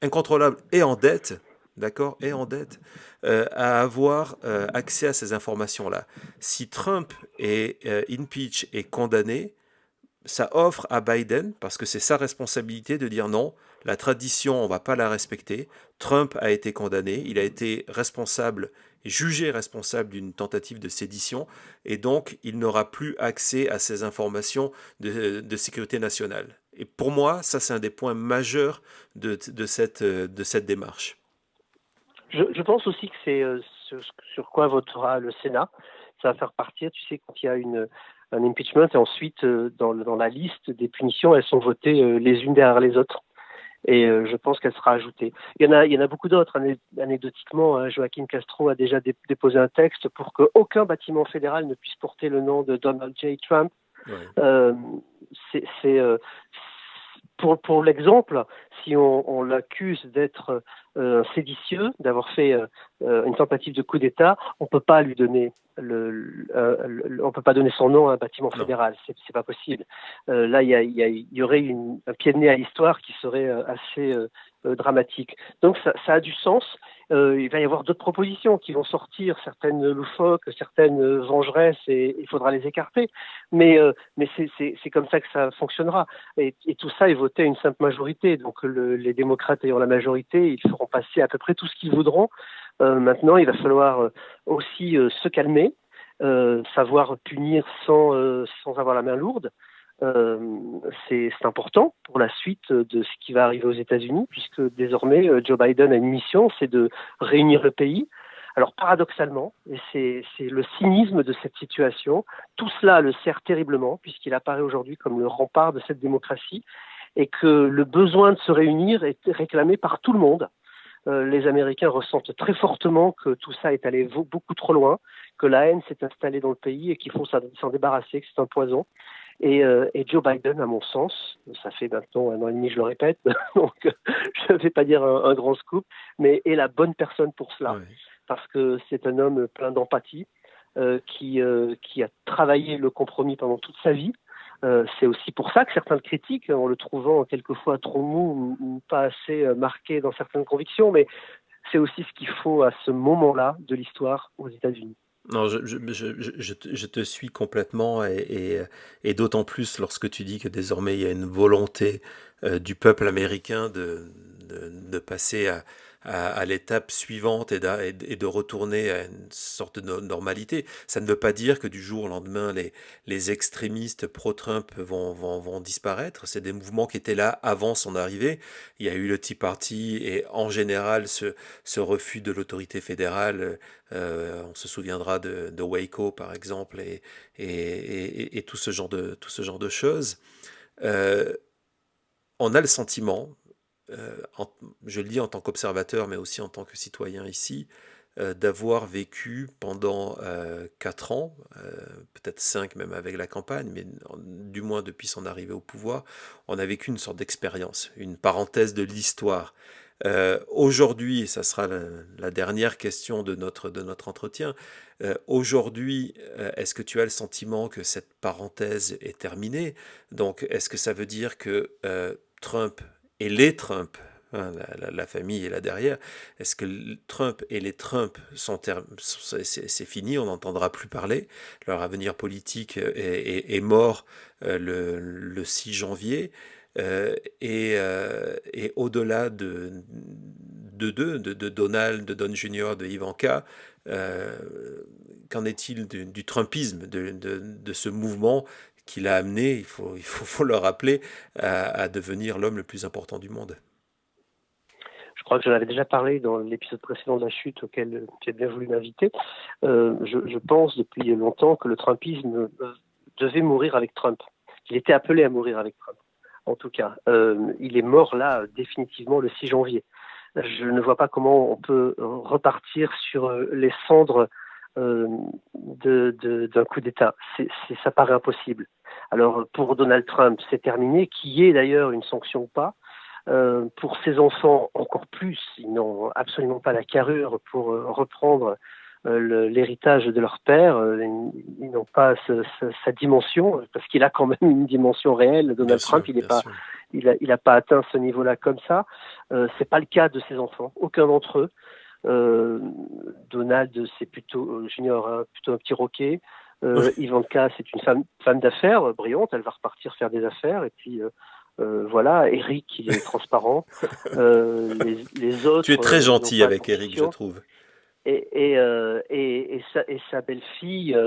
incontrôlables et en dette, d'accord, et en dette, à avoir accès à ces informations-là. Si Trump est impeach et condamné, ça offre à Biden, parce que c'est sa responsabilité de dire non, la tradition, on ne va pas la respecter. Trump a été condamné, il a été jugé responsable d'une tentative de sédition, et donc il n'aura plus accès à ces informations de sécurité nationale. Et pour moi, ça c'est un des points majeurs de cette démarche. Je pense aussi que c'est sur quoi votera le Sénat. Ça va faire partir, tu sais, quand il y a un impeachment, et ensuite, dans la liste des punitions, elles sont votées les unes derrière les autres. Et je pense qu'elle sera ajoutée. Il y en a beaucoup d'autres. Anecdotiquement, Joaquin Castro a déjà déposé un texte pour qu'aucun bâtiment fédéral ne puisse porter le nom de Donald J. Trump. Ouais. Pour l'exemple, si on l'accuse d'être séditieux, d'avoir fait une tentative de coup d'État, on peut pas lui donner on peut pas donner son nom à un bâtiment fédéral. C'est pas possible. Là, il y aurait un pied de nez à l'histoire qui serait assez dramatique. Donc ça a du sens. Il va y avoir d'autres propositions qui vont sortir, certaines loufoques, certaines vengeresses, et il faudra les écarter. Mais c'est comme ça que ça fonctionnera. Et tout ça est voté à une simple majorité. Donc les démocrates ayant la majorité, ils feront passer à peu près tout ce qu'ils voudront. Maintenant, il va falloir aussi se calmer, savoir punir sans avoir la main lourde. c'est important pour la suite de ce qui va arriver aux États-Unis, puisque désormais Joe Biden a une mission, c'est de réunir le pays. Alors paradoxalement, et c'est le cynisme de cette situation, tout cela le sert terriblement, puisqu'il apparaît aujourd'hui comme le rempart de cette démocratie, et que le besoin de se réunir est réclamé par tout le monde. Les Américains ressentent très fortement que tout ça est allé beaucoup trop loin, que la haine s'est installée dans le pays et qu'il faut s'en débarrasser, que c'est un poison. Et Joe Biden, à mon sens, ça fait maintenant 1 an et demi, je le répète, donc je ne vais pas dire un grand scoop, mais est la bonne personne pour cela, oui. Parce que c'est un homme plein d'empathie, qui a travaillé le compromis pendant toute sa vie. C'est aussi pour ça que certains le critiquent, en le trouvant quelquefois trop mou ou pas assez marqué dans certaines convictions, mais c'est aussi ce qu'il faut à ce moment-là de l'histoire aux États-Unis. Non, je te suis complètement et d'autant plus lorsque tu dis que désormais il y a une volonté du peuple américain de passer à l'étape suivante et de retourner à une sorte de normalité. Ça ne veut pas dire que du jour au lendemain, les extrémistes pro-Trump vont disparaître. C'est des mouvements qui étaient là avant son arrivée. Il y a eu le Tea Party et en général ce refus de l'autorité fédérale. On se souviendra de Waco par exemple et tout ce genre de choses. On a le sentiment, je le dis en tant qu'observateur, mais aussi en tant que citoyen ici, d'avoir vécu pendant 4 ans, peut-être 5 même avec la campagne, mais du moins depuis son arrivée au pouvoir, on a vécu une sorte d'expérience, une parenthèse de l'histoire. Aujourd'hui, ça sera la dernière question de notre entretien, aujourd'hui, est-ce que tu as le sentiment que cette parenthèse est terminée? Donc, est-ce que ça veut dire que Trump et les Trump, hein, la famille est là derrière, est-ce que Trump et les Trump c'est fini, on n'entendra plus parler, leur avenir politique est mort le 6 janvier, et au-delà de Donald, de Don Jr., de Ivanka, qu'en est-il du Trumpisme, de ce mouvement qui l'a amené, il faut le rappeler, à devenir l'homme le plus important du monde? Je crois que j'en avais déjà parlé dans l'épisode précédent de la chute auquel tu as bien voulu m'inviter. Je pense depuis longtemps que le Trumpisme devait mourir avec Trump. Il était appelé à mourir avec Trump. En tout cas, il est mort là définitivement le 6 janvier. Je ne vois pas comment on peut repartir sur les cendres d'un coup d'État. Ça paraît impossible. Alors pour Donald Trump, c'est terminé, qui est d'ailleurs une sanction ou pas. Pour ses enfants, encore plus, ils n'ont absolument pas la carrure pour reprendre l'héritage de leur père. Ils n'ont pas sa dimension, parce qu'il a quand même une dimension réelle. Donald Trump, il n'a pas atteint ce niveau-là comme ça. C'est pas le cas de ses enfants, aucun d'entre eux. Donald, c'est plutôt Junior, hein, plutôt un petit roquet. Ivanka, c'est une femme d'affaires brillante. Elle va repartir faire des affaires. Et puis voilà, Eric, il est transparent. Les autres. Tu es très gentil avec Eric, je trouve. Et sa belle-fille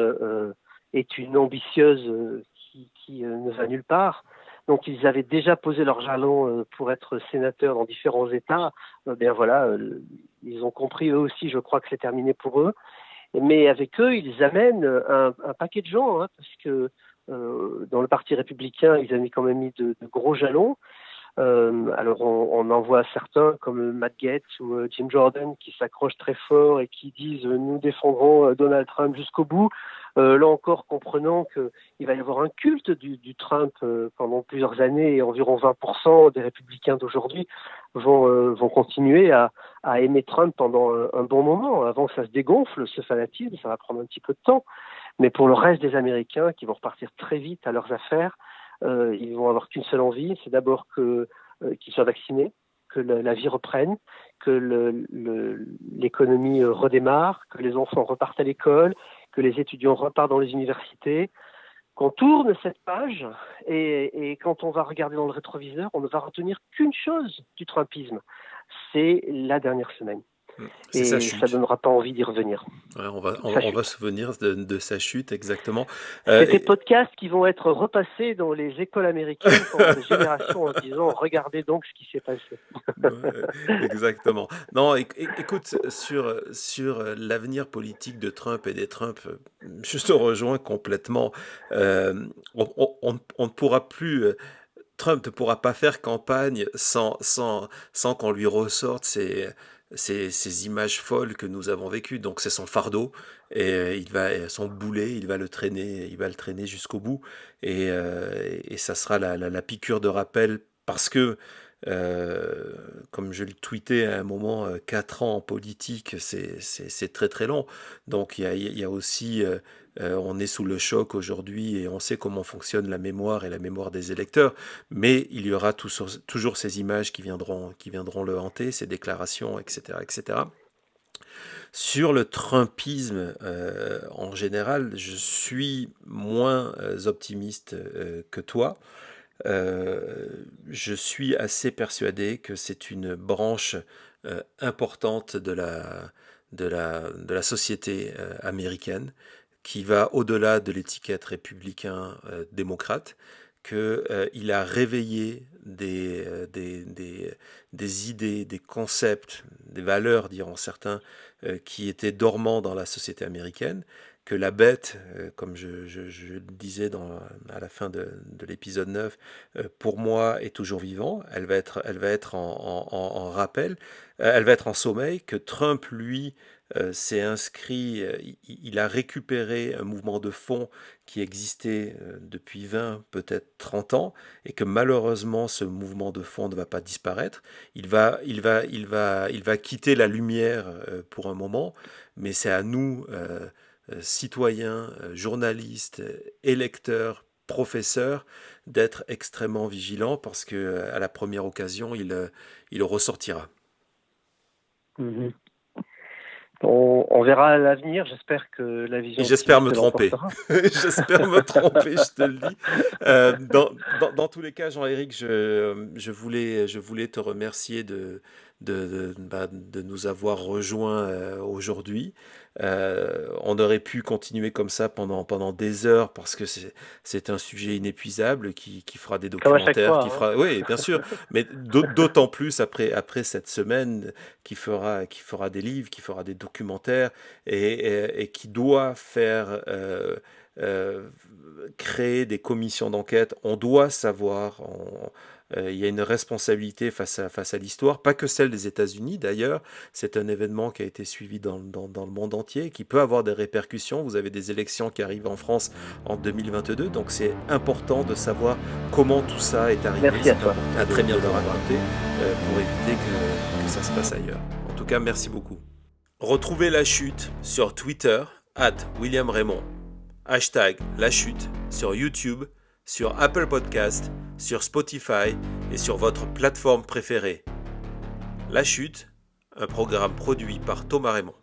est une ambitieuse qui ne va nulle part. Donc ils avaient déjà posé leurs jalons pour être sénateurs dans différents États. Bien voilà, ils ont compris eux aussi, je crois que c'est terminé pour eux. Mais avec eux, ils amènent un paquet de gens, hein, parce que dans le Parti républicain, ils avaient quand même mis de gros jalons. Alors on en voit certains comme Matt Gaetz ou Jim Jordan qui s'accrochent très fort et qui disent nous défendrons Donald Trump jusqu'au bout. Là encore, comprenant qu'il va y avoir un culte du Trump pendant plusieurs années, et environ 20% des républicains d'aujourd'hui vont continuer à aimer Trump pendant un bon moment. Avant que ça se dégonfle, ce fanatisme, ça va prendre un petit peu de temps. Mais pour le reste des Américains qui vont repartir très vite à leurs affaires, ils vont avoir qu'une seule envie, c'est d'abord qu'ils soient vaccinés, que la vie reprenne, que l'économie redémarre, que les enfants repartent à l'école, que les étudiants repartent dans les universités, qu'on tourne cette page et quand on va regarder dans le rétroviseur, on ne va retenir qu'une chose du Trumpisme, c'est la dernière semaine. C'est sa Et chute. ça donnera pas envie d'y revenir. Ouais, on va se souvenir de sa chute, exactement. C'est des podcasts qui vont être repassés dans les écoles américaines pendant des générations en disant « Regardez donc ce qui s'est passé ». Exactement. Non, écoute, sur l'avenir politique de Trump et des Trump, je te rejoins complètement. On ne pourra plus... Trump ne pourra pas faire campagne sans qu'on lui ressorte ces images folles que nous avons vécues. Donc c'est son fardeau et son boulet, il va le traîner jusqu'au bout et ça sera la piqûre de rappel parce que comme je le tweetais à un moment, 4 ans en politique, c'est très très long. Donc il y a aussi, on est sous le choc aujourd'hui et on sait comment fonctionne la mémoire et la mémoire des électeurs, mais il y aura toujours ces images qui viendront le hanter, ces déclarations, etc., etc. Sur le Trumpisme, en général, je suis moins optimiste que toi. Je suis assez persuadé que c'est une branche importante de la société américaine qui va au-delà de l'étiquette républicain-démocrate, qu'il a réveillé des idées, des concepts, des valeurs, diront certains, qui étaient dormants dans la société américaine, que la bête, comme je le disais à la fin de l'épisode 9, pour moi est toujours vivant, elle va être en rappel, elle va être en sommeil, que Trump, lui, s'est inscrit, il a récupéré un mouvement de fond qui existait depuis 20, peut-être 30 ans, et que malheureusement ce mouvement de fond ne va pas disparaître. Il va quitter la lumière pour un moment, mais c'est à nous, citoyens, journalistes, électeurs, professeurs, d'être extrêmement vigilants parce que à la première occasion, il ressortira. Mm-hmm. On verra à l'avenir, j'espère que la vision... Et j'espère me tromper. J'espère me tromper, je te le dis. Dans tous les cas, Jean-Éric, je voulais te remercier de nous avoir rejoints aujourd'hui. On aurait pu continuer comme ça pendant des heures parce que c'est un sujet inépuisable qui fera des documentaires, oui, bien sûr, mais d'autant plus après cette semaine qui fera des livres, qui fera des documentaires et qui doit faire créer des commissions d'enquête. On doit savoir. Il y a une responsabilité face à l'histoire, pas que celle des États-Unis d'ailleurs. C'est un événement qui a été suivi dans le monde entier, qui peut avoir des répercussions. Vous avez des élections qui arrivent en France en 2022, donc c'est important de savoir comment tout ça est arrivé. Merci à toi. À très bien de le raconter pour éviter que ça se passe ailleurs. En tout cas, merci beaucoup. Retrouvez La Chute sur Twitter, @WilliamRaymond, #La Chute sur YouTube, sur Apple Podcast, sur Spotify et sur votre plateforme préférée. La Chute, un programme produit par Thomas Raymond.